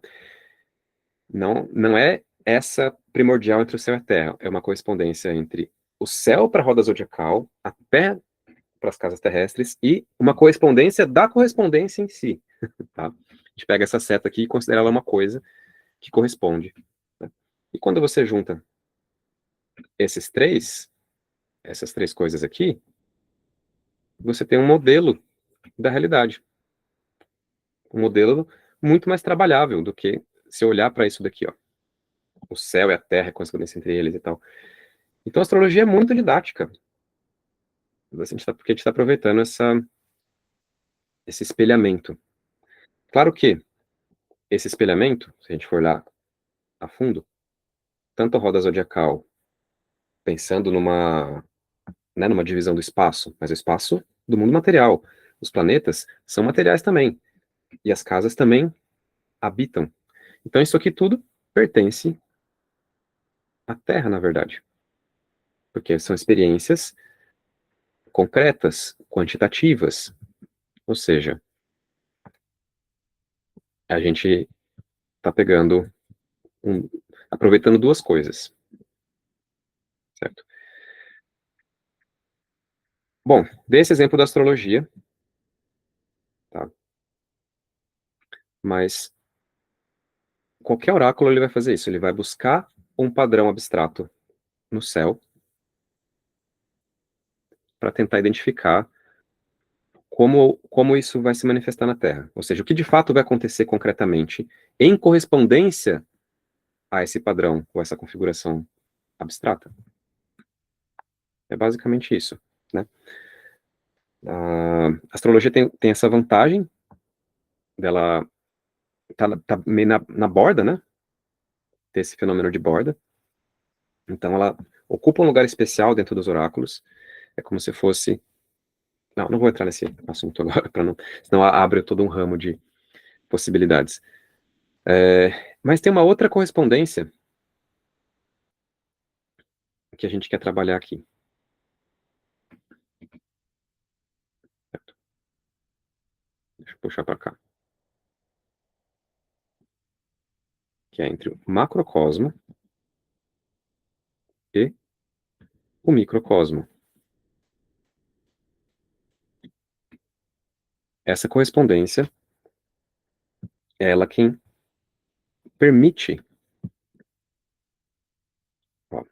Não é essa primordial entre o céu e a Terra, é uma correspondência entre o céu para a roda zodiacal, a Terra para as casas terrestres, e uma correspondência da correspondência em si, tá? A gente pega essa seta aqui e considera ela uma coisa que corresponde, né? E quando você junta essas três coisas aqui, você tem um modelo da realidade. Um modelo muito mais trabalhável do que se eu olhar para isso daqui, ó. O céu e a terra, a correspondência entre eles e tal. Então a astrologia é muito didática. Porque a gente está aproveitando esse espelhamento. Claro que esse espelhamento, se a gente for lá a fundo, tanto a roda zodiacal, pensando numa divisão do espaço, mas o espaço do mundo material. Os planetas são materiais também. E as casas também habitam. Então isso aqui tudo pertence à Terra, na verdade. Porque são experiências concretas, quantitativas. Ou seja, a gente está aproveitando duas coisas, certo? Bom, dei esse exemplo da astrologia, tá? Mas qualquer oráculo ele vai fazer isso, ele vai buscar um padrão abstrato no céu para tentar identificar como isso vai se manifestar na Terra. Ou seja, o que de fato vai acontecer concretamente em correspondência a esse padrão ou essa configuração abstrata. É basicamente isso, né? A astrologia tem essa vantagem dela tá meio na borda, né? Ter esse fenômeno de borda. Então ela ocupa um lugar especial dentro dos oráculos. É como se fosse... Não vou entrar nesse assunto agora, senão abre todo um ramo de possibilidades. Mas tem uma outra correspondência que a gente quer trabalhar aqui. Certo? Deixa eu puxar para cá. Que é entre o macrocosmo e o microcosmo. Essa correspondência é ela quem permite, ó,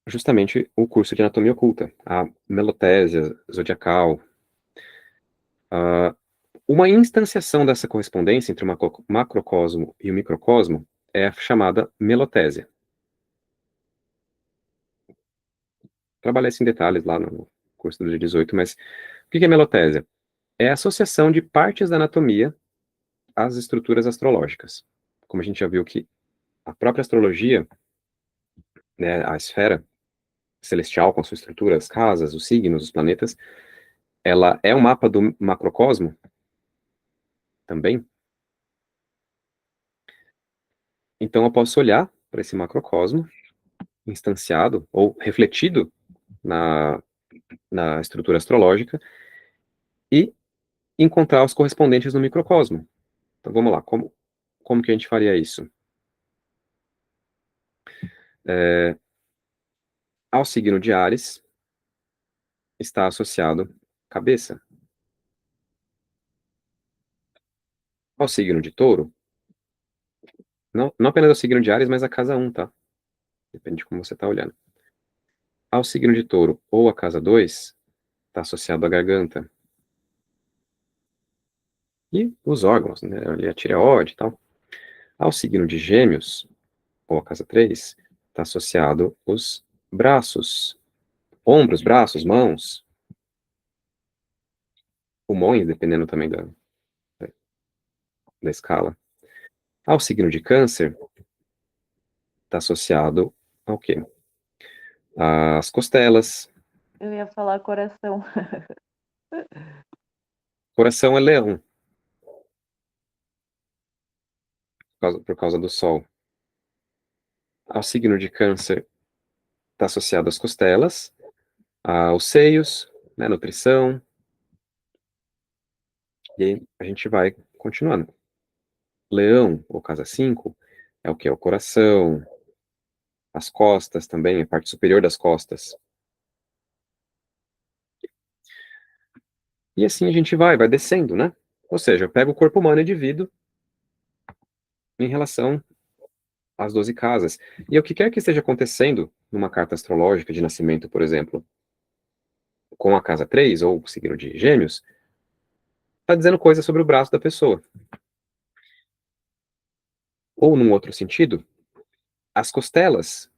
justamente o curso de anatomia oculta, a melotésia zodiacal. Uma instanciação dessa correspondência entre o macrocosmo e o microcosmo é a chamada melotésia. Trabalhei isso em detalhes lá no curso do dia 18, mas o que é melotésia? É a associação de partes da anatomia às estruturas astrológicas. Como a gente já viu que a própria astrologia, né, a esfera celestial com sua estrutura, as casas, os signos, os planetas, ela é um mapa do macrocosmo também. Então eu posso olhar para esse macrocosmo instanciado ou refletido na estrutura astrológica e encontrar os correspondentes no microcosmo. Então vamos lá, como que a gente faria isso? Ao signo de Áries está associado cabeça. Ao signo de Touro, não apenas ao signo de Áries, mas a casa um, tá? Depende de como você está olhando. Ao signo de Touro ou a casa 2 está associado à garganta. E os órgãos, né? Ali a tireoide e tal. Ao signo de Gêmeos, ou a casa 3 está associado os braços, ombros, braços, mãos, pulmões, dependendo também da escala. Ao signo de Câncer, está associado ao quê? As costelas. Eu ia falar coração. Coração é leão, por causa do Sol. Ao signo de Câncer, está associado às costelas, aos seios, né, nutrição. E aí a gente vai continuando. Leão, ou casa 5, é o que? É o coração, as costas também, a parte superior das costas. E assim a gente vai descendo, né? Ou seja, eu pego o corpo humano e divido em relação às 12 casas. E o que quer que esteja acontecendo numa carta astrológica de nascimento, por exemplo, com a casa 3 ou o signo de Gêmeos, está dizendo coisas sobre o braço da pessoa. Ou, num outro sentido, as costelas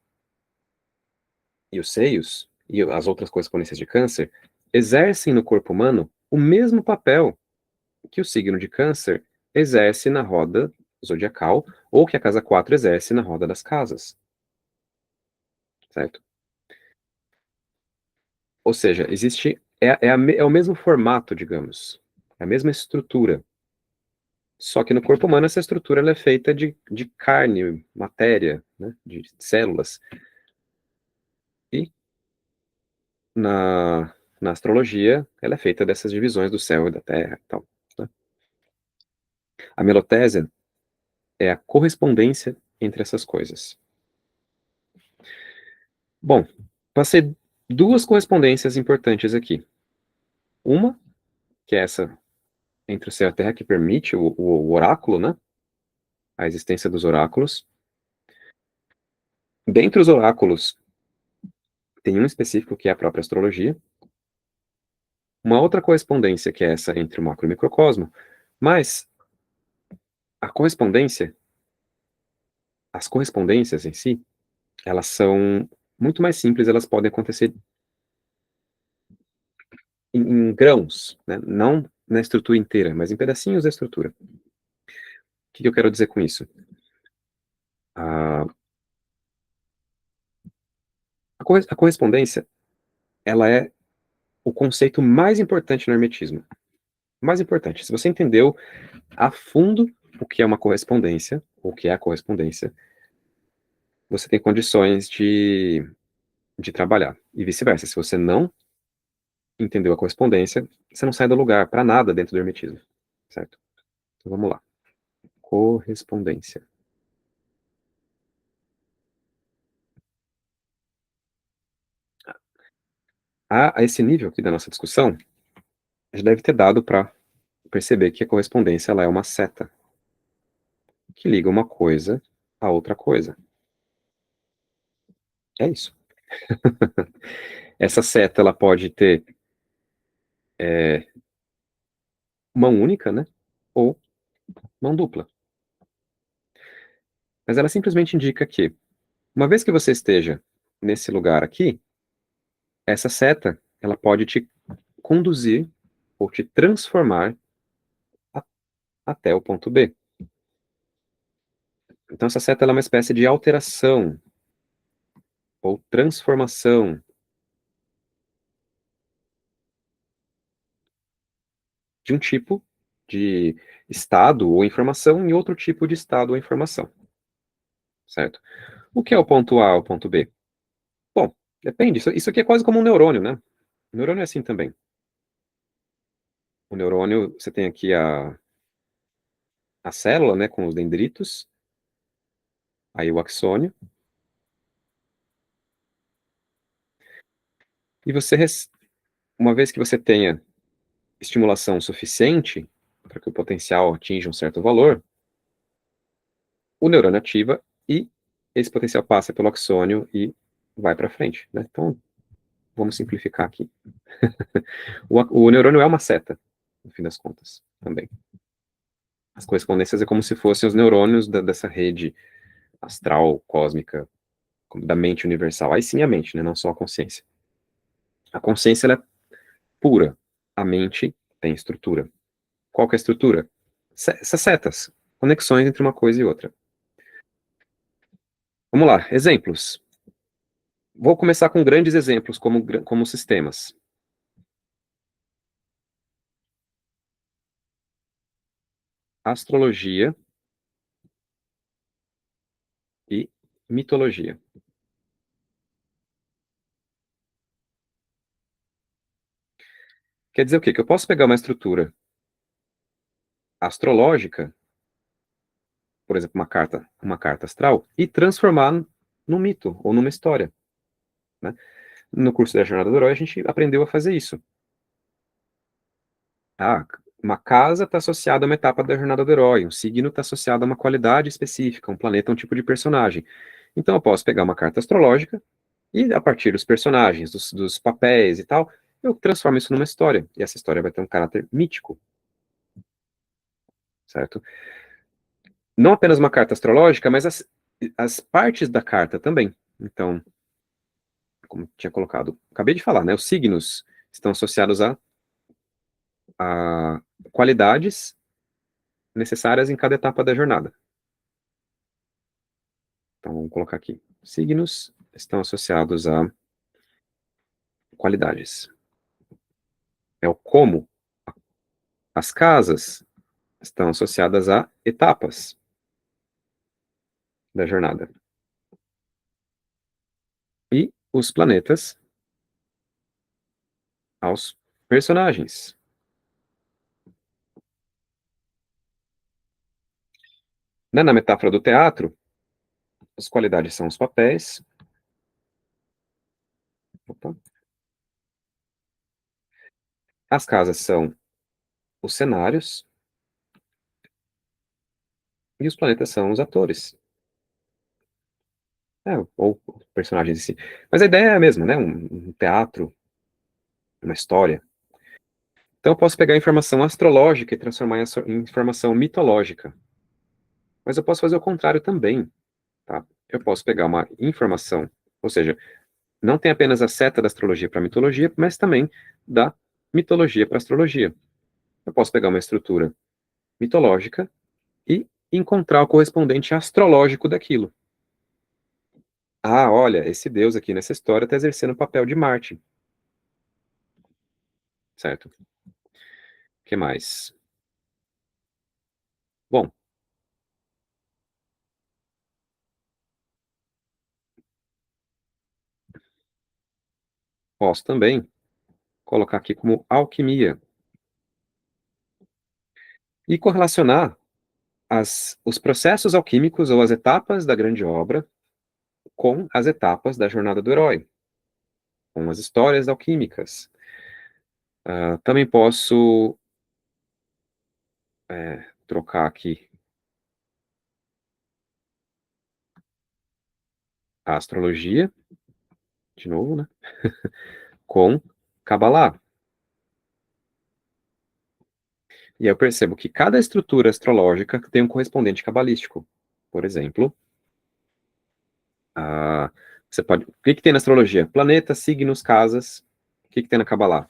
e os seios e as outras correspondências de Câncer exercem no corpo humano o mesmo papel que o signo de Câncer exerce na roda zodiacal ou que a casa 4 exerce na roda das casas, certo? Ou seja, é o mesmo formato, digamos, é a mesma estrutura. Só que no corpo humano essa estrutura ela é feita de carne, matéria, né, de células. E na astrologia ela é feita dessas divisões do céu e da terra e tal, né? A melotésia é a correspondência entre essas coisas. Bom, passei duas correspondências importantes aqui. Uma, que é essa entre o céu e a terra, que permite o oráculo, né? A existência dos oráculos. Dentre os oráculos, tem um específico que é a própria astrologia. Uma outra correspondência, que é essa entre o macro e o microcosmo. Mas a correspondência, as correspondências em si, elas são muito mais simples, elas podem acontecer em grãos, né? Não na estrutura inteira, mas em pedacinhos da estrutura. O que eu quero dizer com isso? A, a correspondência, ela é o conceito mais importante no hermetismo. Mais importante. Se você entendeu a fundo o que é uma correspondência, ou o que é a correspondência, você tem condições de trabalhar. E vice-versa. Se você não entendeu a correspondência, você não sai do lugar para nada dentro do hermetismo. Certo? Então vamos lá. Correspondência. A esse nível aqui da nossa discussão, a gente deve ter dado para perceber que a correspondência ela é uma seta que liga uma coisa a outra coisa. É isso. Essa seta ela pode ter mão única, né? Ou mão dupla. Mas ela simplesmente indica que, uma vez que você esteja nesse lugar aqui, essa seta ela pode te conduzir ou te transformar a, até o ponto B. Então essa seta ela é uma espécie de alteração ou transformação de um tipo de estado ou informação em outro tipo de estado ou informação, certo? O que é o ponto A ou o ponto B? Bom, depende. Isso aqui é quase como um neurônio, né? O neurônio é assim também. O neurônio, você tem aqui a célula, né, com os dendritos, aí o axônio, e uma vez que você tenha estimulação suficiente para que o potencial atinja um certo valor, o neurônio ativa e esse potencial passa pelo axônio e vai para frente, né? Então, vamos simplificar aqui. O neurônio é uma seta, no fim das contas, também. As correspondências é como se fossem os neurônios dessa rede astral, cósmica, da mente universal. Aí sim a mente, né? Não só a consciência. A consciência, ela é pura. A mente tem estrutura. Qual que é a estrutura? Essas setas, conexões entre uma coisa e outra. Vamos lá, exemplos. Vou começar com grandes exemplos, como sistemas. Astrologia e mitologia. Quer dizer o quê? Que eu posso pegar uma estrutura astrológica, por exemplo, uma carta astral, e transformar num mito ou numa história, né? No curso da Jornada do Herói, a gente aprendeu a fazer isso. Ah, uma casa está associada a uma etapa da Jornada do Herói, um signo está associado a uma qualidade específica, um planeta, um tipo de personagem. Então, eu posso pegar uma carta astrológica e, a partir dos personagens, dos papéis e tal, eu transformo isso numa história. E essa história vai ter um caráter mítico, certo? Não apenas uma carta astrológica, mas as partes da carta também. Então, como tinha colocado, acabei de falar, né? Os signos estão associados a qualidades necessárias em cada etapa da jornada. Então, vamos colocar aqui. Signos estão associados a qualidades. É o como. As casas estão associadas a etapas da jornada. E os planetas aos personagens. Né, na metáfora do teatro, as qualidades são os papéis. Opa. As casas são os cenários. E os planetas são os atores. Ou personagens em si. Mas a ideia é a mesma, né? Um teatro, uma história. Então eu posso pegar a informação astrológica e transformar em informação mitológica. Mas eu posso fazer o contrário também, tá? Eu posso pegar uma informação, ou seja, não tem apenas a seta da astrologia para a mitologia, mas também da mitologia para a astrologia. Eu posso pegar uma estrutura mitológica e encontrar o correspondente astrológico daquilo. Ah, olha, esse deus aqui nessa história está exercendo o papel de Marte, certo? O que mais? Bom, posso também colocar aqui como alquimia e correlacionar os processos alquímicos ou as etapas da grande obra com as etapas da jornada do herói, com as histórias alquímicas. Também posso trocar aqui a astrologia, de novo, né, com Kabbalah. E aí eu percebo que cada estrutura astrológica tem um correspondente cabalístico. Por exemplo, você pode. O que tem na astrologia? Planetas, signos, casas. O que tem na Kabbalah?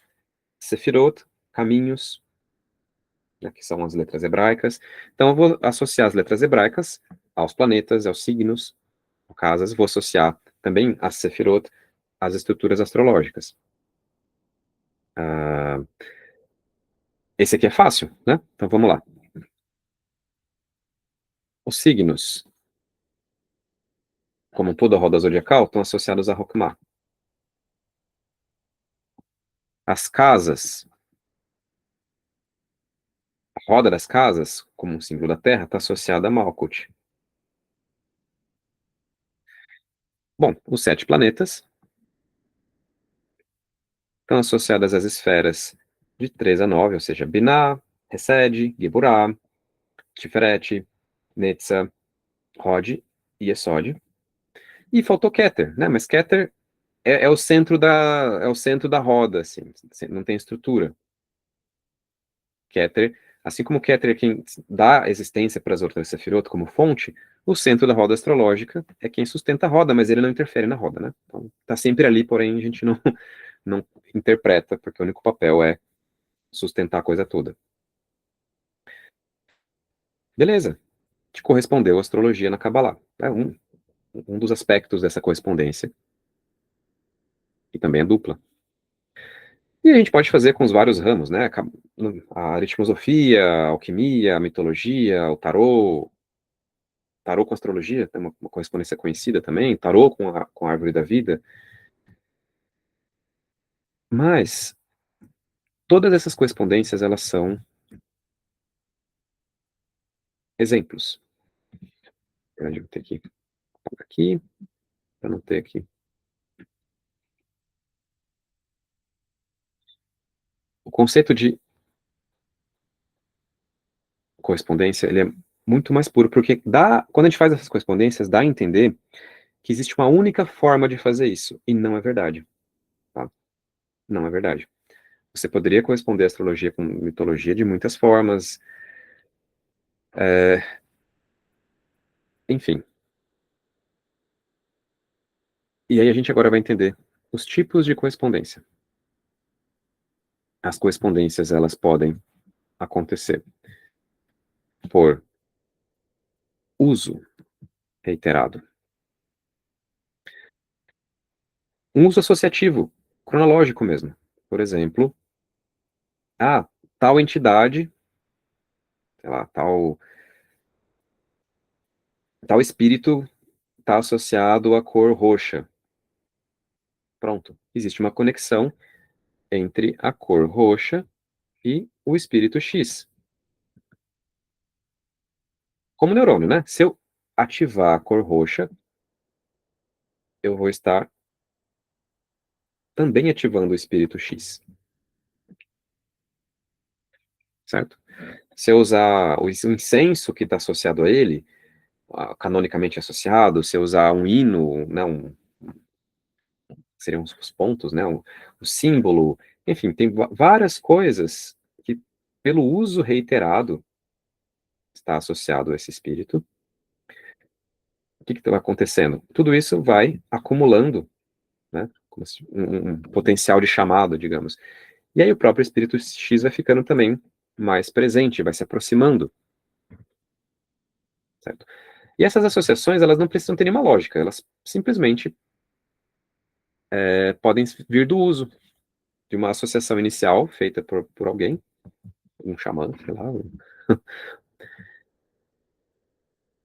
Sefirot, caminhos, né, que são as letras hebraicas. Então, eu vou associar as letras hebraicas aos planetas, aos signos, casas. Vou associar também as Sefirot às estruturas astrológicas. Ah, esse aqui é fácil, né? Então, vamos lá. Os signos, como toda a roda zodiacal, estão associados a Rokmah. As casas, roda das casas, como um símbolo da Terra, está associada a Malkuth. Bom, os 7 planetas estão associadas às esferas de 3 a 9, ou seja, Binah, Resed, Geburah, Tiferet, Netzah, Hod e Yesod. E faltou Keter, né? Mas Keter é o centro da roda, assim, não tem estrutura. Keter, assim como Keter é quem dá existência para as outras Sefirot como fonte, o centro da roda astrológica é quem sustenta a roda, mas ele não interfere na roda, né? Então, tá sempre ali, porém a gente não interpreta, porque o único papel é sustentar a coisa toda. Beleza, te correspondeu a astrologia na Kabbalah. É um dos aspectos dessa correspondência, e também é dupla. E a gente pode fazer com os vários ramos, né? A aritmosofia, a alquimia, a mitologia, o tarô com astrologia, tem uma correspondência conhecida também, tarô com a árvore da vida. Mas todas essas correspondências, elas são exemplos. Eu vou ter que colocar aqui, para não ter aqui. O conceito de correspondência, ele é muito mais puro, porque quando a gente faz essas correspondências, dá a entender que existe uma única forma de fazer isso, e não é verdade, tá? Não é verdade. Você poderia corresponder à astrologia com mitologia de muitas formas, enfim. E aí a gente agora vai entender os tipos de correspondência. As correspondências, elas podem acontecer por uso reiterado. Um uso associativo, cronológico mesmo. Por exemplo, tal entidade, sei lá, tal espírito está associado à cor roxa. Pronto. Existe uma conexão entre a cor roxa e o espírito X. Como neurônio, né? Se eu ativar a cor roxa, eu vou estar também ativando o espírito X. Certo? Se eu usar o incenso que está associado a ele, canonicamente associado, se eu usar um hino, né, seriam os pontos, né, o símbolo, enfim, tem várias coisas que, pelo uso reiterado, está associado a esse espírito. O que está acontecendo? Tudo isso vai acumulando, né, como um potencial de chamado, digamos. E aí o próprio espírito X vai ficando também mais presente, vai se aproximando, certo? E essas associações, elas não precisam ter nenhuma lógica, elas simplesmente podem vir do uso de uma associação inicial feita por alguém, um xamã, sei lá.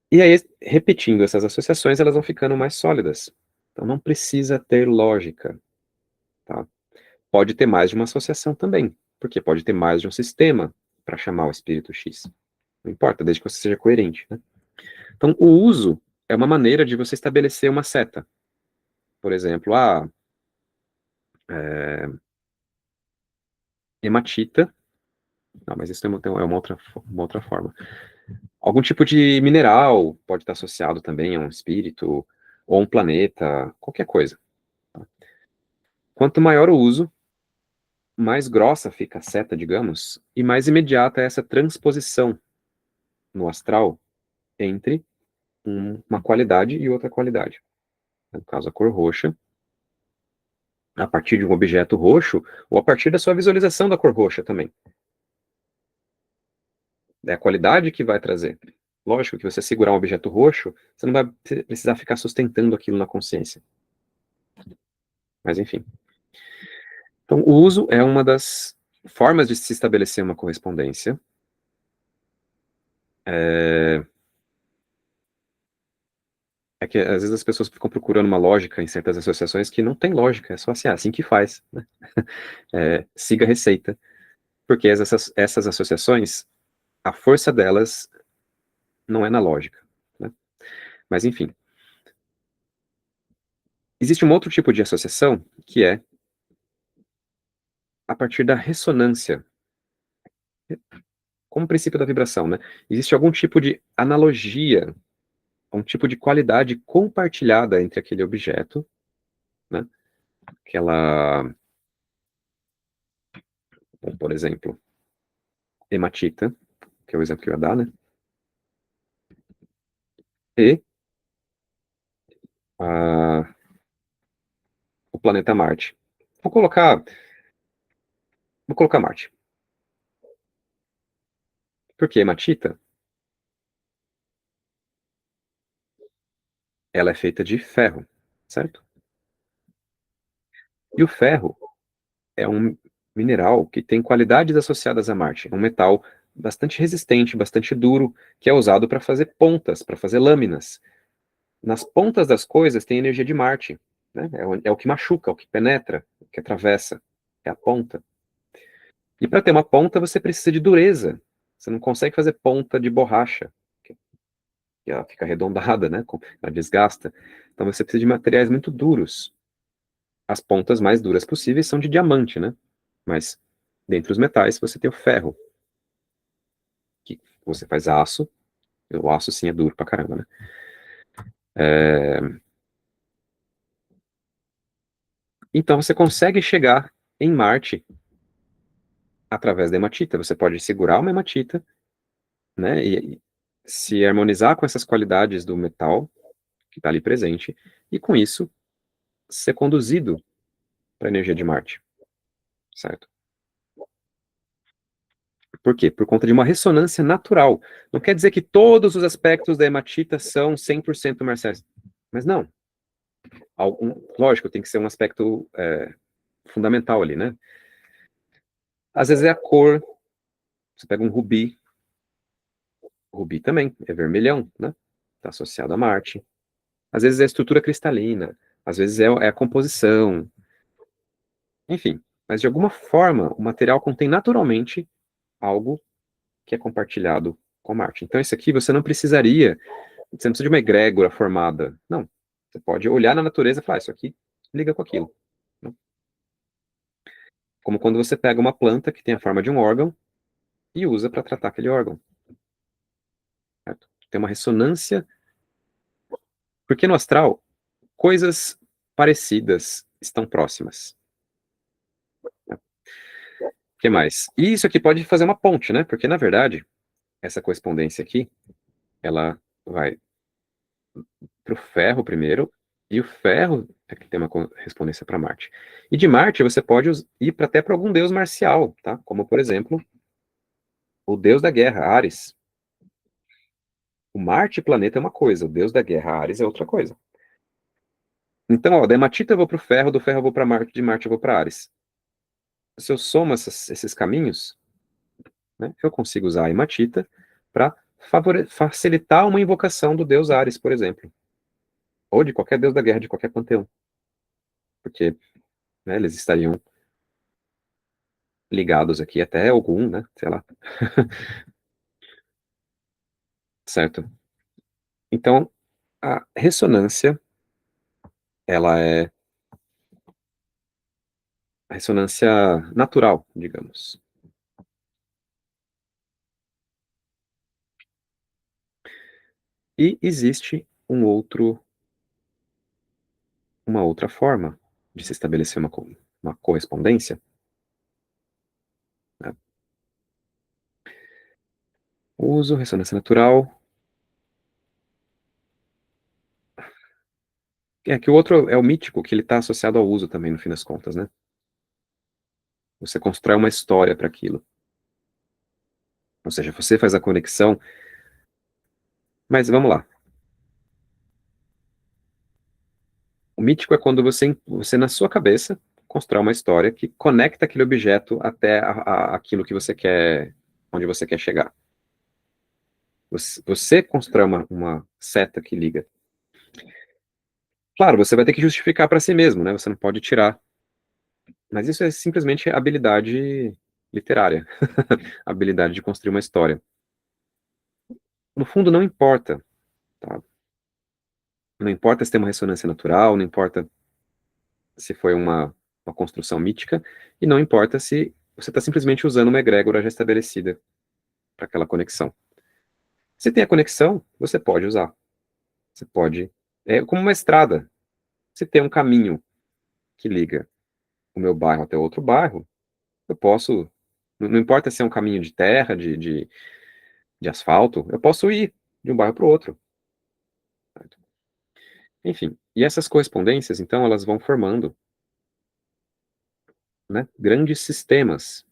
E aí, repetindo essas associações, elas vão ficando mais sólidas. Então não precisa ter lógica, tá? Pode ter mais de uma associação também, porque pode ter mais de um sistema para chamar o espírito X. Não importa, desde que você seja coerente, né? Então, o uso é uma maneira de você estabelecer uma seta. Por exemplo, hematita. Não, mas isso é uma outra forma. Algum tipo de mineral pode estar associado também a um espírito, ou um planeta, qualquer coisa. Quanto maior o uso, mais grossa fica a seta, digamos, e mais imediata é essa transposição no astral entre uma qualidade e outra qualidade. No caso, a cor roxa, a partir de um objeto roxo, ou a partir da sua visualização da cor roxa também. É a qualidade que vai trazer. Lógico que você segurar um objeto roxo, você não vai precisar ficar sustentando aquilo na consciência. Mas enfim. Então, o uso é uma das formas de se estabelecer uma correspondência. É que às vezes as pessoas ficam procurando uma lógica em certas associações que não tem lógica, é só assim que faz, né? Siga a receita. Porque essas associações, a força delas não é na lógica, né? Mas, enfim. Existe um outro tipo de associação, que é a partir da ressonância, como princípio da vibração, né? Existe algum tipo de analogia, um tipo de qualidade compartilhada entre aquele objeto, né? Aquela, bom, por exemplo, hematita, que é o exemplo que eu ia dar, né? E a, o planeta Marte. Vou colocar, vou colocar Marte. Por que hematita? Ela é feita de ferro, certo? E o ferro é um mineral que tem qualidades associadas a Marte. É um metal bastante resistente, bastante duro, que é usado para fazer pontas, para fazer lâminas. Nas pontas das coisas tem energia de Marte, né? É o que machuca, é o que penetra, o que atravessa. É a ponta. E para ter uma ponta, você precisa de dureza. Você não consegue fazer ponta de borracha, que ela fica arredondada, né? Ela desgasta. Então você precisa de materiais muito duros. As pontas mais duras possíveis são de diamante, né? Mas dentre os metais você tem o ferro, que você faz aço. O aço sim é duro pra caramba, né? Então você consegue chegar em Marte através da hematita. Você pode segurar uma hematita, né? E se harmonizar com essas qualidades do metal que está ali presente, e com isso ser conduzido para a energia de Marte, certo? Por quê? Por conta de uma ressonância natural. Não quer dizer que todos os aspectos da hematita são 100% marciais. Mas não. Lógico, tem que ser um aspecto fundamental ali, né? Às vezes é a cor. Você pega um rubi. O rubi também é vermelhão, né? Está associado a Marte. Às vezes é a estrutura cristalina. Às vezes é a composição. Enfim. Mas de alguma forma, o material contém naturalmente algo que é compartilhado com Marte. Então, isso aqui você não precisaria. Você não precisa de uma egrégora formada. Não. Você pode olhar na natureza e falar, isso aqui liga com aquilo, né? Como quando você pega uma planta que tem a forma de um órgão e usa para tratar aquele órgão, certo? Tem uma ressonância. Porque no astral, coisas parecidas estão próximas, né? O que mais? E isso aqui pode fazer uma ponte, né? Porque, na verdade, essa correspondência aqui, ela vai para o ferro primeiro, e o ferro é que tem uma correspondência para Marte. E de Marte você pode ir até para algum deus marcial, tá? Como, por exemplo, o deus da guerra, Ares. O Marte planeta é uma coisa, o deus da guerra, Ares, é outra coisa. Então, ó, da hematita eu vou para o ferro, do ferro eu vou para Marte, de Marte eu vou para Ares. Se eu somo esses caminhos, né, eu consigo usar a hematita para facilitar uma invocação do deus Ares, por exemplo. Ou de qualquer deus da guerra, de qualquer panteão. Porque, né, eles estariam ligados aqui até algum, né, sei lá. Certo? Então, a ressonância, ela é a ressonância natural, digamos. E existe uma outra forma de se estabelecer uma correspondência, né? Uso, ressonância natural. É que o outro é o mítico, que ele está associado ao uso também, no fim das contas, né? Você constrói uma história para aquilo. Ou seja, você faz a conexão. Mas vamos lá. O mítico é quando você na sua cabeça, constrói uma história que conecta aquele objeto até aquilo que você quer, onde você quer chegar. Você constrói uma seta que liga. Claro, você vai ter que justificar para si mesmo, né? Você não pode tirar. Mas isso é simplesmente habilidade literária. Habilidade de construir uma história. no fundo, não importa, tá? Não importa se tem uma ressonância natural, não importa se foi uma construção mítica, e não importa se você está simplesmente usando uma egrégora já estabelecida para aquela conexão. Se tem a conexão, você pode usar. Você pode. É como uma estrada. Se tem um caminho que liga o meu bairro até outro bairro, eu posso. Não importa se é um caminho de terra, de asfalto, eu posso ir de um bairro para o outro. Enfim, e essas correspondências, então, elas vão formando, né, grandes sistemas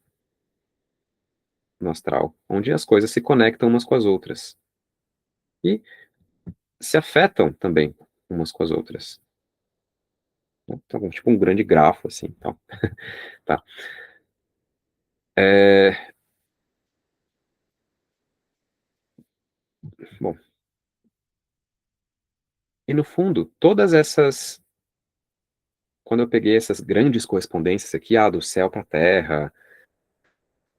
no astral, onde as coisas se conectam umas com as outras. E se afetam também umas com as outras. Então, tipo um grande grafo, assim. Então, tá. É, bom, e no fundo, todas essas. Quando eu peguei essas grandes correspondências aqui, do céu para a terra,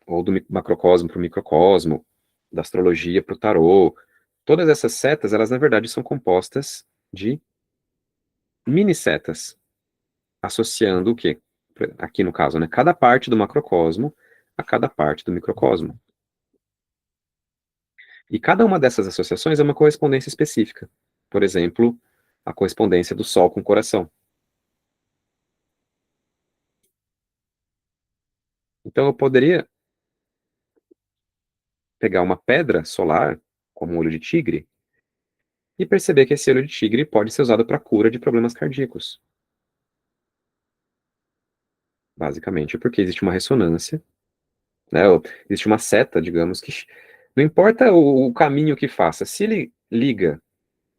ou do macrocosmo para o microcosmo, da astrologia para o tarô, todas essas setas, elas na verdade são compostas de mini setas, associando o quê? Aqui no caso, né? Cada parte do macrocosmo a cada parte do microcosmo. E cada uma dessas associações é uma correspondência específica. Por exemplo, a correspondência do Sol com o coração. Então eu poderia pegar uma pedra solar, como um olho de tigre, e perceber que esse olho de tigre pode ser usado para cura de problemas cardíacos. Basicamente, porque existe uma ressonância, né? Existe uma seta, digamos, que não importa o caminho que faça, se ele liga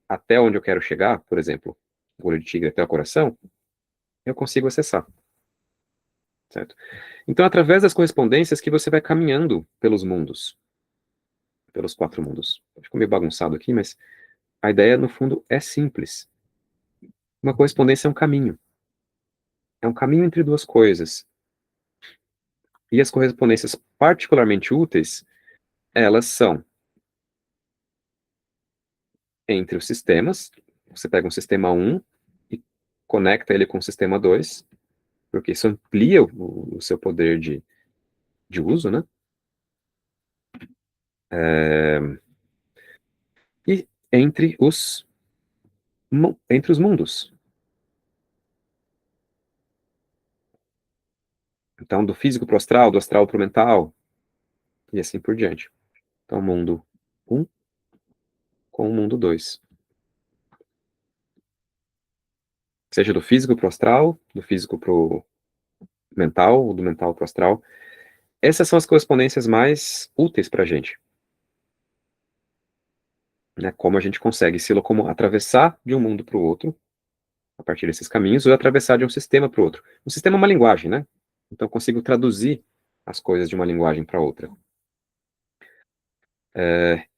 até onde eu quero chegar, por exemplo, o olho de tigre até o coração, eu consigo acessar, certo? Então, através das correspondências que você vai caminhando pelos mundos, pelos quatro mundos. Ficou meio bagunçado aqui, mas a ideia, no fundo, é simples. Uma correspondência é um caminho. É um caminho entre duas coisas. E as correspondências particularmente úteis, elas são entre os sistemas. Você pega um sistema 1 e conecta ele com o sistema 2, porque isso amplia o seu poder de uso, né? E entre os mundos. Então, do físico para o astral, do astral para o mental, e assim por diante. Então, mundo um com o mundo 2. Seja do físico para o astral, do físico para o mental, ou do mental para o astral. Essas são as correspondências mais úteis para a gente. Né? Como a gente consegue se atravessar de um mundo para o outro, a partir desses caminhos, ou atravessar de um sistema para o outro. Um sistema é uma linguagem, né? Então, eu consigo traduzir as coisas de uma linguagem para outra.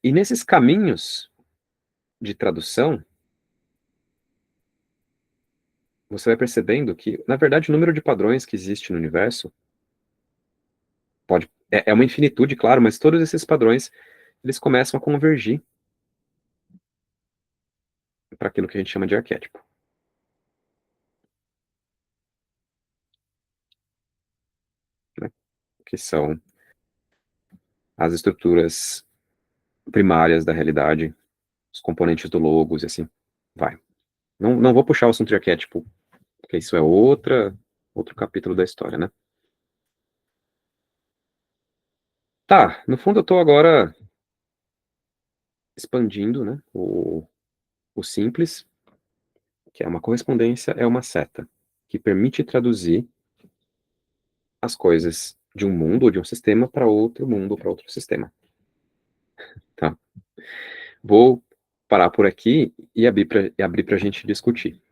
E nesses caminhos de tradução, você vai percebendo que, na verdade, o número de padrões que existe no universo é uma infinitude, claro, mas todos esses padrões, eles começam a convergir para aquilo que a gente chama de arquétipo. Né? Que são as estruturas primárias da realidade, os componentes do logos e assim vai. Não vou puxar o assunto de arquétipo, porque isso é outro capítulo da história, né? Tá, no fundo eu estou agora expandindo, né, o simples, que é uma correspondência, é uma seta, que permite traduzir as coisas de um mundo ou de um sistema para outro mundo, para outro sistema. Tá? Vou parar por aqui e abrir para a gente discutir.